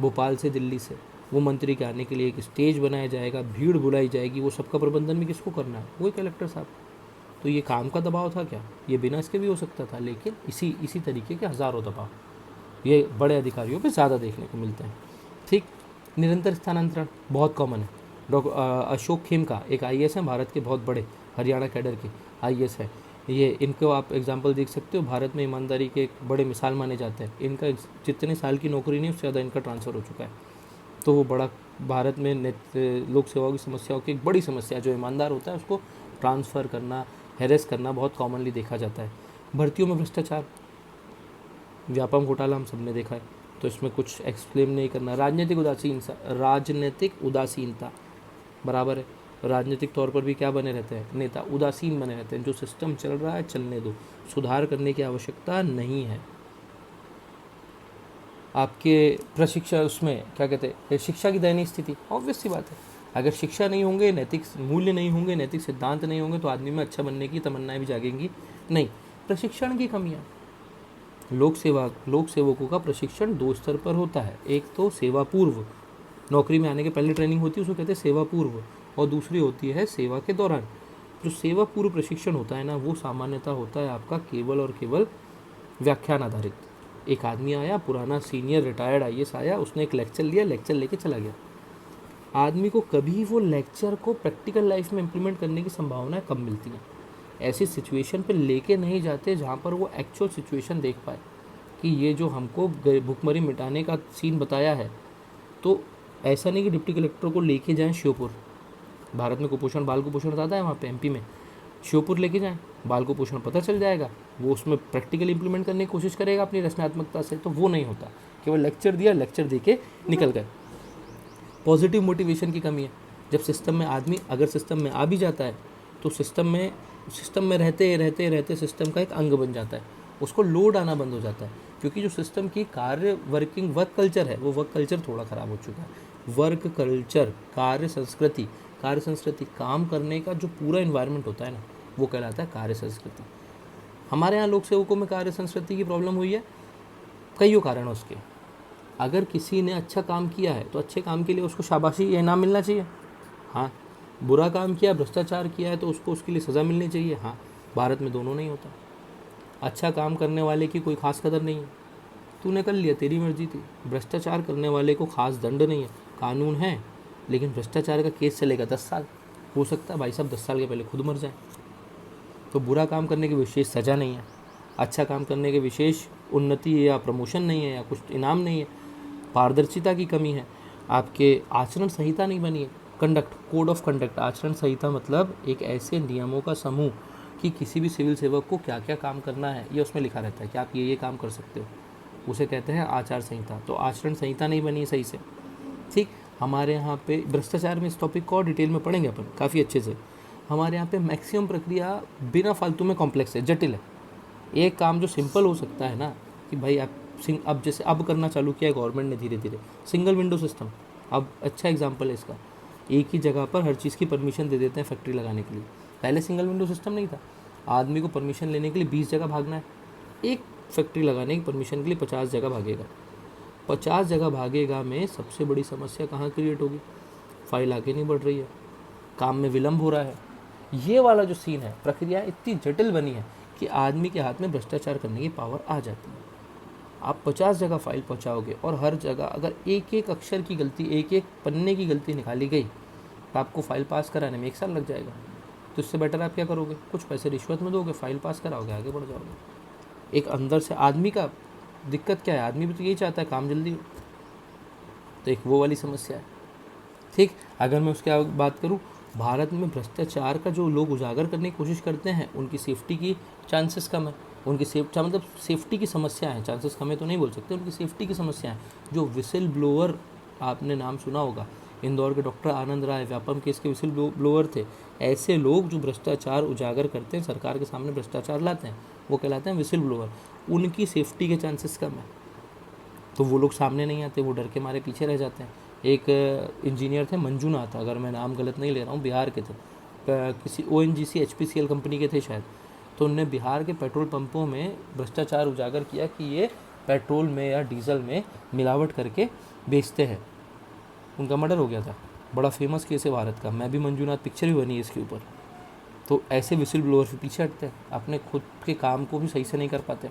Speaker 1: भोपाल से, दिल्ली से, वो मंत्री के आने के लिए एक स्टेज बनाया जाएगा, भीड़ बुलाई जाएगी, वो सबका प्रबंधन भी किसको करना है? वही कलेक्टर साहब। तो ये काम का दबाव था क्या? ये बिना इसके भी हो सकता था, लेकिन इसी तरीके के हज़ारों दबाव ये बड़े अधिकारियों पे ज़्यादा देखने को मिलते हैं। ठीक, निरंतर स्थानांतरण बहुत कॉमन है। अशोक खेमका एक आईएएस हैं भारत के, बहुत बड़े हरियाणा कैडर के आईएएस है ये। इनको आप एग्जांपल देख सकते हो, भारत में ईमानदारी के एक बड़े मिसाल माने जाते हैं। इनका जितने साल की नौकरी नहीं उससे ज़्यादा इनका ट्रांसफ़र हो चुका है। तो वो बड़ा भारत में लोक सेवाओं की समस्याओं की एक बड़ी समस्या, जो ईमानदार होता है उसको ट्रांसफ़र करना, हैरेस करना बहुत कॉमनली देखा जाता है। भर्तियों में भ्रष्टाचार, व्यापम घोटाला हम सब ने देखा है, तो इसमें कुछ एक्सप्लेन नहीं करना। राजनीतिक उदासीनता बराबर है। राजनीतिक तौर पर भी क्या बने रहते हैं नेता, उदासीन बने रहते हैं। जो सिस्टम चल रहा है चलने दो, सुधार करने की आवश्यकता नहीं है। आपके प्रशिक्षण उसमें क्या कहते हैं, शिक्षा की दयनीय स्थिति, ऑब्वियस सी बात है। अगर शिक्षा नहीं होंगे, नैतिक मूल्य नहीं होंगे, नैतिक सिद्धांत नहीं होंगे, तो आदमी में अच्छा बनने की तमन्नाएं भी जागेंगी नहीं। प्रशिक्षण की कमियाँ, लोक सेवकों का प्रशिक्षण 2 स्तर पर होता है। एक तो सेवा पूर्व, नौकरी में आने के पहले ट्रेनिंग होती है, उसको कहते हैं सेवा पूर्व, और दूसरी होती है सेवा के दौरान। जो सेवा पूर्व प्रशिक्षण होता है ना, वो सामान्यतः होता है आपका केवल और केवल व्याख्यान आधारित। एक आदमी आया, पुराना सीनियर रिटायर्ड आईएएस आया, उसने एक लेक्चर लिया, लेक्चर लेके चला गया। आदमी को कभी वो लेक्चर को प्रैक्टिकल लाइफ में इम्प्लीमेंट करने की संभावनाएं कम मिलती हैं। ऐसी सिचुएशन पे लेके नहीं जाते जहाँ पर वो एक्चुअल सिचुएशन देख पाए कि ये जो हमको भुखमरी मिटाने का सीन बताया है। तो ऐसा नहीं कि डिप्टी कलेक्टर को लेके जाएं श्योपुर, भारत में कुपोषण, बाल कुपोषण ज़्यादा है वहाँ पे एमपी में, श्योपुर लेके जाएं, बाल कुपोषण पता चल जाएगा, वो उसमें प्रैक्टिकल इंप्लीमेंट करने की कोशिश करेगा अपनी रचनात्मकता से। तो वो नहीं होता, केवल लेक्चर दिया, लेक्चर दे के निकल गए। पॉजिटिव मोटिवेशन की कमी है। जब सिस्टम में आदमी अगर सिस्टम में आ भी जाता है तो सिस्टम में रहते सिस्टम का एक अंग बन जाता है, उसको लोड आना बंद हो जाता है, क्योंकि जो सिस्टम की वर्क कल्चर है, वो वर्क कल्चर थोड़ा ख़राब हो चुका है। वर्क कल्चर, कार्य संस्कृति, काम करने का जो पूरा इन्वायरमेंट होता है ना, वो कहलाता है कार्य संस्कृति। हमारे यहाँ लोक सेवकों में कार्य संस्कृति की प्रॉब्लम हुई है कईयों कारणों उसके। अगर किसी ने अच्छा काम किया है तो अच्छे काम के लिए उसको शाबाशी या इनाम मिलना चाहिए, हाँ। बुरा काम किया, भ्रष्टाचार किया है तो उसको उसके लिए सज़ा मिलनी चाहिए, हाँ। भारत में दोनों नहीं होता। अच्छा काम करने वाले की कोई खास कदर नहीं है, तूने कर लिया तेरी मर्जी थी। भ्रष्टाचार करने वाले को खास दंड नहीं है, कानून है, लेकिन भ्रष्टाचार का केस चलेगा 10 साल। हो सकता है भाई साहब 10 साल के पहले खुद मर जाए। तो बुरा काम करने की विशेष सज़ा नहीं है, अच्छा काम करने के विशेष उन्नति या प्रमोशन नहीं है या कुछ इनाम नहीं है। पारदर्शिता की कमी है, आपके आचरण संहिता नहीं बनी है। कोड ऑफ कंडक्ट, आचरण संहिता मतलब एक ऐसे नियमों का समूह कि किसी भी सिविल सेवक को क्या क्या काम करना है ये उसमें लिखा रहता है कि आप ये काम कर सकते हो, उसे कहते हैं आचार संहिता। तो आचरण संहिता नहीं बनी है सही से, ठीक। हमारे यहाँ पे भ्रष्टाचार में इस टॉपिक को और डिटेल में पढ़ेंगे अपन काफ़ी अच्छे से। हमारे यहाँ पे मैक्सिमम प्रक्रिया बिना फालतू में कॉम्प्लेक्स है, जटिल है। एक काम जो सिंपल हो सकता है ना कि भाई आप अब जैसे अब करना चालू किया है गवर्नमेंट ने धीरे धीरे, सिंगल विंडो सिस्टम, अब अच्छा एग्जांपल है इसका। एक ही जगह पर हर चीज़ की परमिशन दे देते हैं फैक्ट्री लगाने के लिए। पहले सिंगल विंडो सिस्टम नहीं था, आदमी को परमिशन लेने के लिए 20 जगह भागना है। एक फैक्ट्री लगाने की परमिशन के लिए 50 जगह भागेगा। 50 जगह भागेगा में सबसे बड़ी समस्या कहाँ क्रिएट होगी, फाइल आगे नहीं बढ़ रही है, काम में विलम्ब हो रहा है। ये वाला जो सीन है, प्रक्रिया इतनी जटिल बनी है कि आदमी के हाथ में भ्रष्टाचार करने की पावर आ जाती है। आप 50 जगह फाइल पहुंचाओगे और हर जगह अगर एक एक अक्षर की गलती, एक एक पन्ने की गलती निकाली गई तो आपको फाइल पास कराने में 1 साल लग जाएगा। तो इससे बेटर आप क्या करोगे, कुछ पैसे रिश्वत में दोगे, फाइल पास कराओगे, आगे बढ़ जाओगे। एक अंदर से आदमी का दिक्कत क्या है, आदमी भी तो यही चाहता है काम जल्दी हो, तो एक वो वाली समस्या है, ठीक। अगर मैं उसके बात करूँ, भारत में भ्रष्टाचार का जो लोग उजागर करने की कोशिश करते हैं उनकी सेफ्टी की चांसेस कम है। उनकी सेफ्टी की समस्या है, चांसेस कम है तो नहीं बोल सकते, उनकी सेफ्टी की समस्या है। जो विसिल ब्लोअर, आपने नाम सुना होगा, इंदौर के डॉक्टर आनंद राय व्यापम केस के विसिल ब्लोअर थे। ऐसे लोग जो भ्रष्टाचार उजागर करते हैं, सरकार के सामने भ्रष्टाचार लाते हैं, वो कहलाते हैं विसिल ब्लोअर। उनकी सेफ्टी के चांसेस कम है, तो वो लोग सामने नहीं आते, वो डर के मारे पीछे रह जाते हैं। एक इंजीनियर थे मंजूनाथ, अगर मैं नाम गलत नहीं ले रहा हूँ, बिहार के थे, किसी ONGC HPCL कंपनी के थे शायद। तो उनने बिहार के पेट्रोल पंपों में भ्रष्टाचार उजागर किया कि ये पेट्रोल में या डीजल में मिलावट करके बेचते हैं। उनका मर्डर हो गया था, बड़ा फेमस केस है भारत का, मैं भी मंजूनाथ पिक्चर भी बनी है इसके ऊपर। तो ऐसे विसिल ब्लोअर से पीछे हटते हैं, अपने खुद के काम को भी सही से नहीं कर पाते।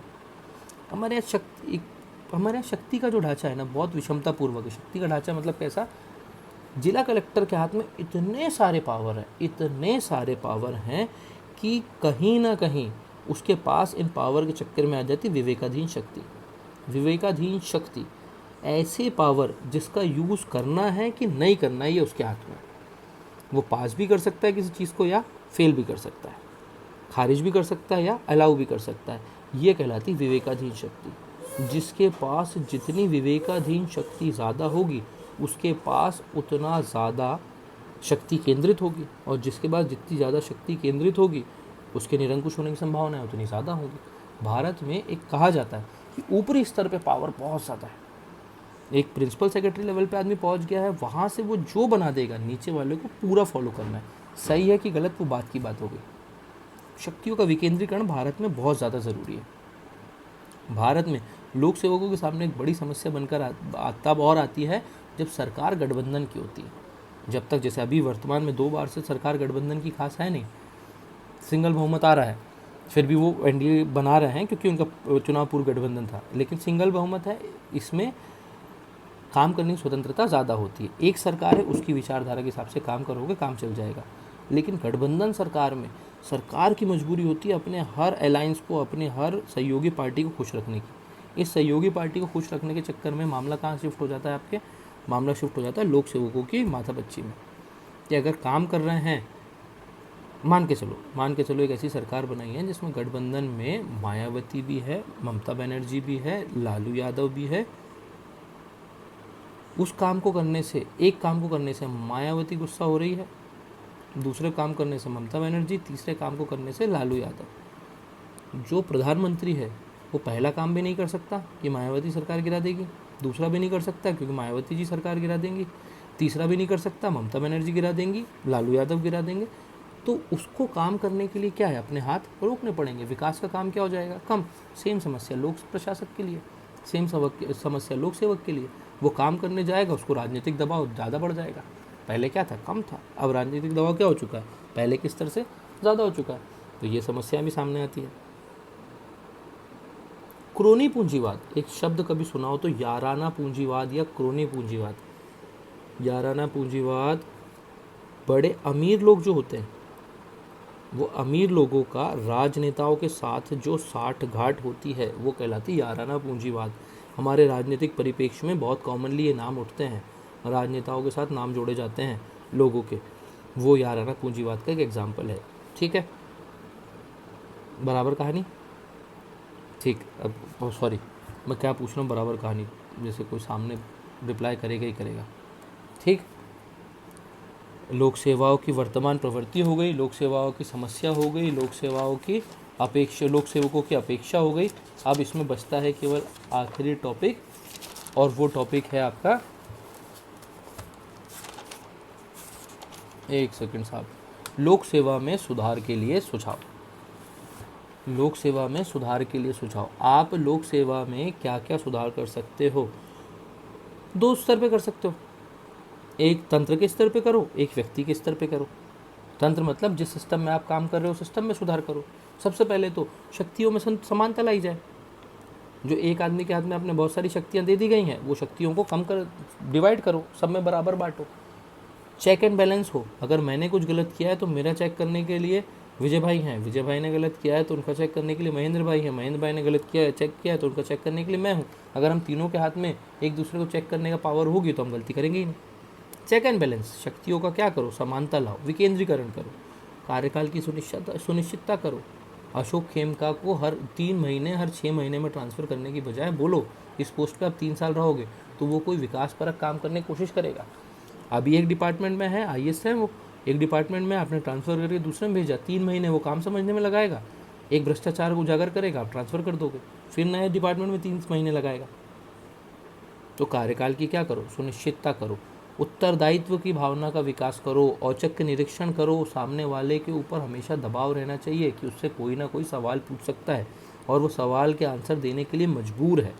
Speaker 1: हमारे यहाँ शक्ति का जो ढांचा है ना, बहुत विषमतापूर्वक है। शक्ति का ढांचा मतलब कैसा, जिला कलेक्टर के हाथ में इतने सारे पावर हैं कि कहीं ना कहीं उसके पास इन पावर के चक्कर में आ जाती विवेकाधीन शक्ति। ऐसे पावर जिसका यूज़ करना है कि नहीं करना है ये उसके हाथ में। वो पास भी कर सकता है किसी चीज़ को या फेल भी कर सकता है, खारिज भी कर सकता है या अलाउ भी कर सकता है। ये कहलाती विवेकाधीन शक्ति। जिसके पास जितनी विवेकाधीन शक्ति ज़्यादा होगी उसके पास उतना ज़्यादा शक्ति केंद्रित होगी, और जिसके पास जितनी ज़्यादा शक्ति केंद्रित होगी उसके निरंकुश होने की संभावना है उतनी ज़्यादा होगी। भारत में एक कहा जाता है कि ऊपरी स्तर पे पावर बहुत ज़्यादा है। एक प्रिंसिपल सेक्रेटरी लेवल पे आदमी पहुंच गया है, वहाँ से वो जो बना देगा नीचे वाले को पूरा फॉलो करना है। सही है कि गलत वो बात की बात हो गई। शक्तियों का विकेंद्रीकरण भारत में बहुत ज़्यादा ज़रूरी है। भारत में लोक सेवकों के सामने एक बड़ी समस्या बनकर तब और आती है जब सरकार गठबंधन की होती है। जब तक, जैसे अभी वर्तमान में 2 बार से सरकार गठबंधन की खास है नहीं, सिंगल बहुमत आ रहा है, फिर भी वो एनडीए बना रहे हैं क्योंकि उनका चुनाव पूर्व गठबंधन था, लेकिन सिंगल बहुमत है, इसमें काम करने की स्वतंत्रता ज़्यादा होती है। एक सरकार है, उसकी विचारधारा के हिसाब से काम करोगे, काम चल जाएगा। लेकिन गठबंधन सरकार में सरकार की मजबूरी होती है अपने हर अलायंस को, अपने हर सहयोगी पार्टी को खुश रखने की। इस सहयोगी पार्टी को खुश रखने के चक्कर में मामला कहाँ शिफ्ट हो जाता है आपके? मामला शिफ्ट हो जाता है लोक सेवकों की माथापच्ची में, कि अगर काम कर रहे हैं, मान के चलो एक ऐसी सरकार बनाई है जिसमें गठबंधन में मायावती भी है, ममता बनर्जी भी है, लालू यादव भी है। उस काम को करने से, एक काम को करने से मायावती गुस्सा हो रही है, दूसरे काम करने से ममता बनर्जी, तीसरे काम को करने से लालू यादव। जो प्रधानमंत्री है वो पहला काम भी नहीं कर सकता कि मायावती सरकार गिरा देगी, दूसरा भी नहीं कर सकता क्योंकि मायावती जी सरकार गिरा देंगी, तीसरा भी नहीं कर सकता, ममता बनर्जी गिरा देंगी, लालू यादव गिरा देंगे। तो उसको काम करने के लिए क्या है, अपने हाथ रोकने पड़ेंगे। विकास का काम क्या हो जाएगा? कम। सेम समस्या लोक प्रशासक के लिए, सेम समस्या लोक सेवक के लिए। वो काम करने जाएगा, उसको राजनीतिक दबाव ज़्यादा बढ़ जाएगा। पहले क्या था? कम था। अब राजनीतिक दबाव क्या हो चुका है? पहले के स्तर से ज़्यादा हो चुका है। तो ये समस्या भी सामने आती है। क्रोनी पूंजीवाद, एक शब्द कभी सुनाओ तो, याराना पूंजीवाद या क्रोनी पूंजीवाद। याराना पूंजीवाद, बड़े अमीर लोग जो होते हैं, वो अमीर लोगों का राजनेताओं के साथ जो साठ घाट होती है वो कहलाती याराना पूंजीवाद। हमारे राजनीतिक परिप्रेक्ष्य में बहुत कॉमनली ये नाम उठते हैं, राजनेताओं के साथ नाम जोड़े जाते हैं लोगों के, वो याराना पूंजीवाद का एक एग्जाम्पल है। ठीक है, बराबर कहानी। ठीक, अब सॉरी मैं क्या पूछ रहा हूँ, बराबर कहानी जैसे कोई सामने रिप्लाई करेगा ही करेगा। ठीक, लोक सेवाओं की वर्तमान प्रवृत्ति हो गई, लोक सेवाओं की समस्या हो गई, लोक सेवाओं की अपेक्षा, लोक सेवकों की अपेक्षा हो गई। अब इसमें बचता है केवल आखिरी टॉपिक, और वो टॉपिक है आपका, एक सेकंड साहब, लोक सेवा में सुधार के लिए सुझाव। लोक सेवा में सुधार के लिए सुझाव। आप लोक सेवा में क्या क्या सुधार कर सकते हो? 2 स्तर पे कर सकते हो। एक तंत्र के स्तर पे करो, एक व्यक्ति के स्तर पे करो। तंत्र मतलब जिस सिस्टम में आप काम कर रहे हो सिस्टम में सुधार करो। सबसे पहले तो शक्तियों में समानता लाई जाए। जो एक आदमी के हाथ में आपने बहुत सारी शक्तियाँ दे दी गई हैं, वो शक्तियों को कम कर, डिवाइड करो, सब में बराबर बांटो। चेक एंड बैलेंस हो। अगर मैंने कुछ गलत किया है तो मेरा चेक करने के लिए विजय भाई हैं, विजय भाई ने गलत किया है तो उनका चेक करने के लिए महेंद्र भाई हैं, महेंद्र भाई ने गलत किया है, चेक किया है तो उनका चेक करने के लिए मैं हूँ। अगर हम तीनों के हाथ में एक दूसरे को चेक करने का पावर होगी तो हम गलती करेंगे ही नहीं। चेक एंड बैलेंस, शक्तियों का क्या करो? समानता लाओ, विकेंद्रीकरण करो, कार्यकाल की सुनिश्चितता करो। अशोक खेमका को हर 3 महीने, हर 6 महीने में ट्रांसफ़र करने की बजाय बोलो इस पोस्ट पे आप 3 साल रहोगे, तो वो कोई विकास परक काम करने की कोशिश करेगा। अभी एक डिपार्टमेंट में है, IAS है, वो एक डिपार्टमेंट में आपने ट्रांसफ़र करके दूसरे में भेजा, 3 महीने वो काम समझने में लगाएगा, एक भ्रष्टाचार को उजागर करेगा, आप ट्रांसफ़र कर दोगे, फिर नए डिपार्टमेंट में 3 महीने लगाएगा। तो कार्यकाल की क्या करो? सुनिश्चितता करो, उत्तरदायित्व की भावना का विकास करो, औचक निरीक्षण करो। सामने वाले के ऊपर हमेशा दबाव रहना चाहिए कि उससे कोई ना कोई सवाल पूछ सकता है और वो सवाल के आंसर देने के लिए मजबूर है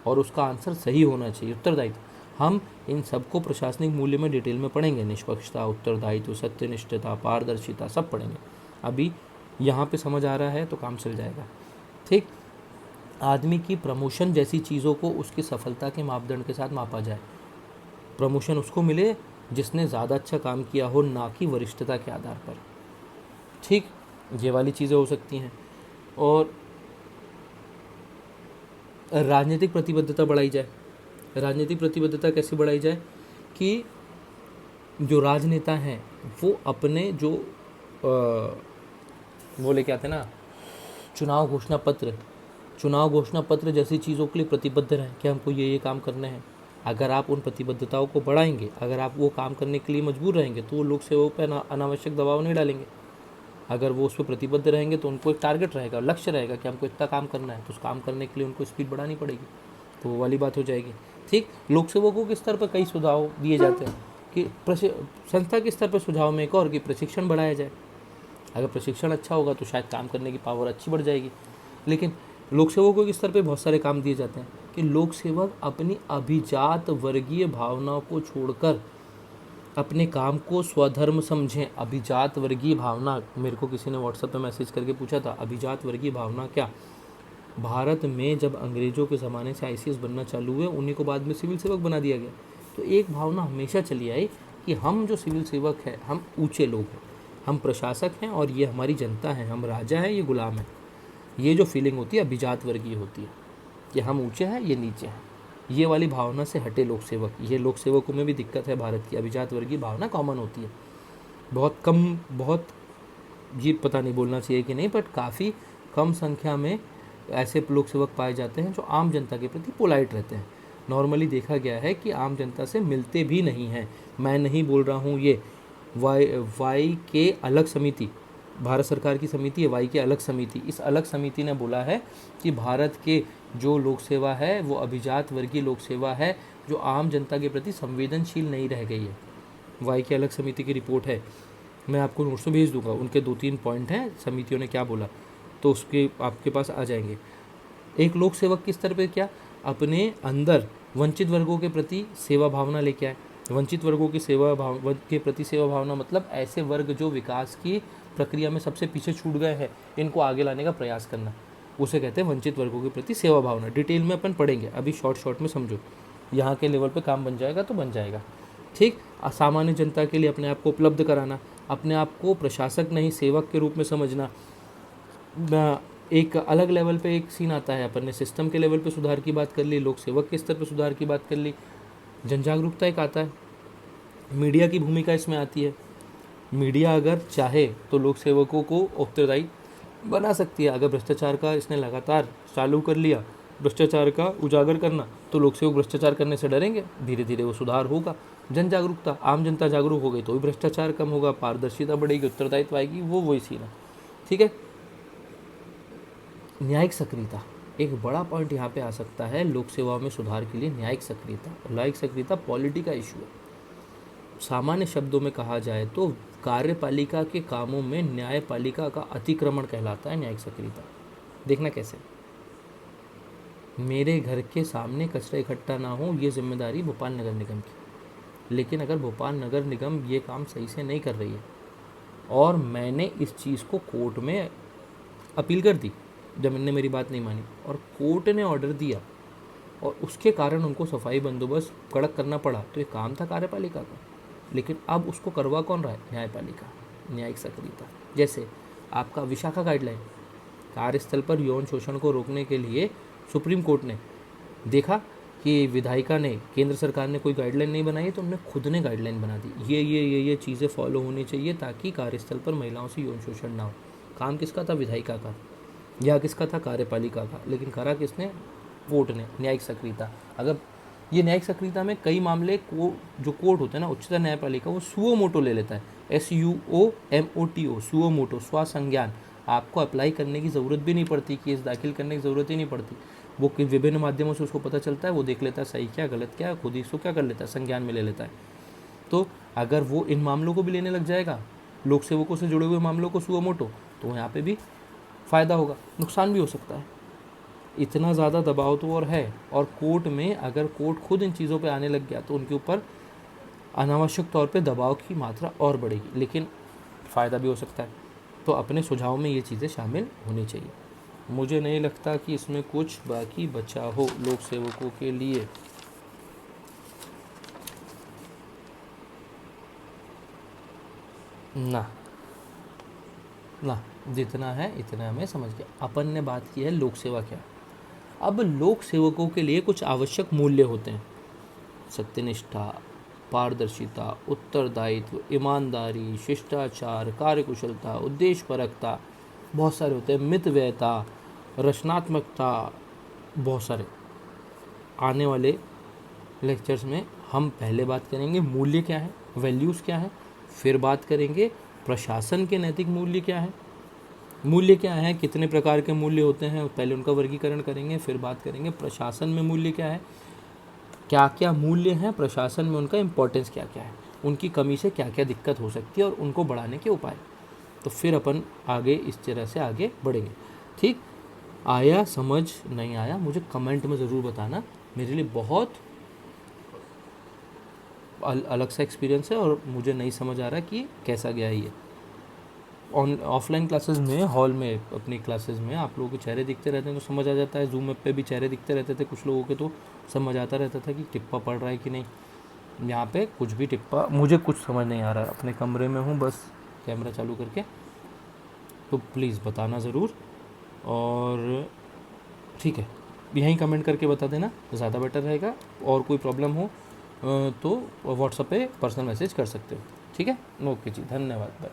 Speaker 1: और उसका आंसर सही होना चाहिए। उत्तरदायित्व, हम इन सबको प्रशासनिक मूल्य में डिटेल में पढ़ेंगे, निष्पक्षता, उत्तरदायित्व, सत्यनिष्ठता, पारदर्शिता, सब पढ़ेंगे। अभी यहाँ पे समझ आ रहा है तो काम चल जाएगा। ठीक, आदमी की प्रमोशन जैसी चीज़ों को उसकी सफलता के मापदंड के साथ मापा जाए। प्रमोशन उसको मिले जिसने ज़्यादा अच्छा काम किया हो, ना कि वरिष्ठता के आधार पर। ठीक, ये वाली चीज़ें हो सकती हैं। और राजनीतिक प्रतिबद्धता बढ़ाई जाए। राजनीतिक प्रतिबद्धता कैसे बढ़ाई जाए कि जो राजनेता हैं वो अपने जो वो लेके आते हैं ना चुनाव घोषणा पत्र जैसी चीज़ों के लिए प्रतिबद्ध रहें कि हमको ये काम करने हैं। अगर आप उन प्रतिबद्धताओं को बढ़ाएंगे, अगर आप वो काम करने के लिए मजबूर रहेंगे, तो वो लोक सेवकों पर अनावश्यक दबाव नहीं डालेंगे। अगर वो उस पर प्रतिबद्ध रहेंगे तो उनको एक टारगेट रहेगा, लक्ष्य रहेगा कि हमको इतना काम करना है, तो उस काम करने के लिए उनको स्पीड बढ़ानी पड़ेगी, तो वो वाली बात हो जाएगी। ठीक, लोक सेवकों के स्तर पर कई सुझाव दिए जाते हैं कि संस्था के स्तर पर सुझाव में एक और कि प्रशिक्षण बढ़ाया जाए। अगर प्रशिक्षण अच्छा होगा तो शायद काम करने की पावर अच्छी बढ़ जाएगी। लेकिन लोक सेवकों के स्तर पे बहुत सारे काम दिए जाते हैं कि लोक सेवक अपनी अभिजात वर्गीय भावनाओं को छोड़कर अपने काम को स्वधर्म समझें। अभिजात वर्गीय भावना, मेरे को किसी ने व्हाट्सएप पे मैसेज करके पूछा था, अभिजात वर्गीय भावना क्या? भारत में जब अंग्रेज़ों के ज़माने से ICS बनना चालू हुए, उन्हीं को बाद में सिविल सेवक बना दिया गया। तो एक भावना हमेशा चली आई कि हम जो सिविल सेवक हैं, हम ऊँचे लोग हैं, हम प्रशासक हैं और ये हमारी जनता है, हम राजा हैं, ये गुलाम हैं। ये जो फीलिंग होती है अभिजात वर्गीय होती है कि हम ऊँचे हैं, ये नीचे हैं। ये वाली भावना से हटे लोक सेवक। ये लोक सेवकों में भी दिक्कत है भारत की। अभिजात वर्गीय भावना कॉमन होती है, बहुत कम, बहुत, ये पता नहीं बोलना चाहिए कि नहीं, बट काफ़ी कम संख्या में ऐसे लोक सेवक पाए जाते हैं जो आम जनता के प्रति पोलाइट रहते हैं। नॉर्मली देखा गया है कि आम जनता से मिलते भी नहीं हैं। मैं नहीं बोल रहा हूँ, ये वाई के अलग समिति, भारत सरकार की समिति है वाई की अलग समिति, इस अलग समिति ने बोला है कि भारत के जो लोक सेवा है वो अभिजात वर्गीय लोक सेवा है जो आम जनता के प्रति संवेदनशील नहीं रह गई है। वाई की अलग समिति की रिपोर्ट है, मैं आपको नोट्स में भेज दूंगा। उनके 2-3 पॉइंट हैं, समितियों ने क्या बोला, तो उसके आपके पास आ जाएंगे। एक लोक सेवक के स्तर पर क्या, अपने अंदर वंचित वर्गों के प्रति सेवा भावना लेके आए। वंचित वर्गों की के प्रति सेवा भावना मतलब ऐसे वर्ग जो विकास की प्रक्रिया में सबसे पीछे छूट गए हैं, इनको आगे लाने का प्रयास करना, उसे कहते हैं वंचित वर्गों के प्रति सेवा भावना। डिटेल में अपन पढ़ेंगे, अभी शॉर्ट में समझो, यहाँ के लेवल पे काम बन जाएगा तो बन जाएगा। ठीक, सामान्य जनता के लिए अपने आप को उपलब्ध कराना, अपने आप को प्रशासक नहीं सेवक के रूप में समझना। एक अलग लेवल पे एक सीन आता है, अपन ने सिस्टम के लेवल पे सुधार की बात कर ली, लोक सेवक के स्तर पे सुधार की बात कर ली, जन जागरूकता एक आता है, मीडिया की भूमिका इसमें आती है। मीडिया अगर चाहे तो लोक सेवकों को उत्तरदायी बना सकती है। अगर भ्रष्टाचार का इसने लगातार चालू कर लिया, भ्रष्टाचार का उजागर करना, तो लोक सेवक भ्रष्टाचार करने से डरेंगे, धीरे धीरे वो सुधार होगा। जन जागरूकता, आम जनता जागरूक हो गई तो भी भ्रष्टाचार कम होगा, पारदर्शिता बढ़ेगी, उत्तरदायित्व आएगी, वो वही सीन है। ठीक है, न्यायिक सक्रियता एक बड़ा पॉइंट यहाँ पे आ सकता है लोक सेवाओं में सुधार के लिए। न्यायिक सक्रियता पॉलिटी का इशू है। सामान्य शब्दों में कहा जाए तो कार्यपालिका के कामों में न्यायपालिका का अतिक्रमण कहलाता है न्यायिक सक्रियता। देखना कैसे, मेरे घर के सामने कचरा इकट्ठा ना हो, ये जिम्मेदारी भोपाल नगर निगम की। लेकिन अगर भोपाल नगर निगम ये काम सही से नहीं कर रही है और मैंने इस चीज़ को कोर्ट में अपील कर दी, जब मैंने मेरी बात नहीं मानी और कोर्ट ने ऑर्डर दिया और उसके कारण उनको सफाई बंदोबस्त कड़क करना पड़ा, तो ये काम था कार्यपालिका का। लेकिन अब उसको करवा कौन रहा है? न्यायपालिका। न्यायिक सक्रियता, जैसे आपका विशाखा गाइडलाइन, कार्यस्थल पर यौन शोषण को रोकने के लिए सुप्रीम कोर्ट ने देखा कि विधायिका ने, केंद्र सरकार ने कोई गाइडलाइन नहीं बनाई है, तो उन्होंने खुद ने गाइडलाइन बना दी, ये चीज़ें फॉलो होनी चाहिए ताकि कार्यस्थल पर महिलाओं से यौन शोषण ना हो। काम किसका था? विधायिका का, या किसका था? कार्यपालिका का। लेकिन करा किसने? कोर्ट ने। न्यायिक सक्रियता। अगर ये न्यायिक सक्रियता में कई मामले जो कोर्ट होता है ना, उच्चतम न्यायपालिका, वो सुओ मोटो ले लेता है, SUOMOTO, सुओ मोटो, स्वसंज्ञान। आपको अप्लाई करने की ज़रूरत भी नहीं पड़ती, केस दाखिल करने की ज़रूरत ही नहीं पड़ती, वो विभिन्न माध्यमों से उसको पता चलता है, वो देख लेता है सही क्या गलत क्या, खुद ही इसको क्या कर लेता है, संज्ञान में ले लेता है। तो अगर वो इन मामलों को भी लेने लग जाएगा, लोक सेवकों से जुड़े हुए मामलों को सुओ मोटो, तो यहाँ पे भी फ़ायदा होगा, नुकसान भी हो सकता है। इतना ज़्यादा दबाव तो और है, और कोर्ट में अगर कोर्ट खुद इन चीज़ों पे आने लग गया तो उनके ऊपर अनावश्यक तौर पे दबाव की मात्रा और बढ़ेगी, लेकिन फ़ायदा भी हो सकता है। तो अपने सुझाव में ये चीज़ें शामिल होनी चाहिए। मुझे नहीं लगता कि इसमें कुछ बाकी बचा हो लोक सेवकों के लिए। ना ना, जितना है इतना हमें समझ गया। अपन ने बात की है लोक सेवा क्या। अब लोक सेवकों के लिए कुछ आवश्यक मूल्य होते हैं। सत्यनिष्ठा, पारदर्शिता, उत्तरदायित्व, ईमानदारी, शिष्टाचार, कार्यकुशलता, उद्देश्यपरकता, बहुत सारे होते हैं। मितव्ययता, रचनात्मकता, बहुत सारे। आने वाले लेक्चर्स में हम पहले बात करेंगे मूल्य क्या है, वैल्यूज़ क्या है। फिर बात करेंगे प्रशासन के नैतिक मूल्य क्या है, मूल्य क्या है, कितने प्रकार के मूल्य होते हैं, पहले उनका वर्गीकरण करेंगे। फिर बात करेंगे प्रशासन में मूल्य क्या है, क्या क्या मूल्य हैं प्रशासन में, उनका इम्पोर्टेंस क्या क्या है, उनकी कमी से क्या क्या दिक्कत हो सकती है और उनको बढ़ाने के उपाय। तो फिर अपन आगे इस तरह से आगे बढ़ेंगे। ठीक, आया समझ नहीं आया मुझे कमेंट में ज़रूर बताना। मेरे लिए बहुत अलग सा एक्सपीरियंस है और मुझे नहीं समझ आ रहा कि कैसा गया ये। ऑफलाइन क्लासेस में, हॉल में, अपनी क्लासेस में आप लोगों के चेहरे दिखते रहते हैं तो समझ आ जाता है। जूम ऐप पे भी चेहरे दिखते रहते थे कुछ लोगों के, तो समझ आता रहता था कि टिप्पा पड़ रहा है कि नहीं। यहाँ पे कुछ भी टिप्पा, मुझे कुछ समझ नहीं आ रहा। अपने कमरे में हूँ बस कैमरा चालू करके, तो प्लीज़ बताना ज़रूर। और ठीक है, यहीं कमेंट करके बता देना ज़्यादा बेटर रहेगा। और कोई प्रॉब्लम हो तो व्हाट्सएप पे पर्सनल मैसेज कर सकते हो। ठीक है, ओके जी, धन्यवाद, बाय।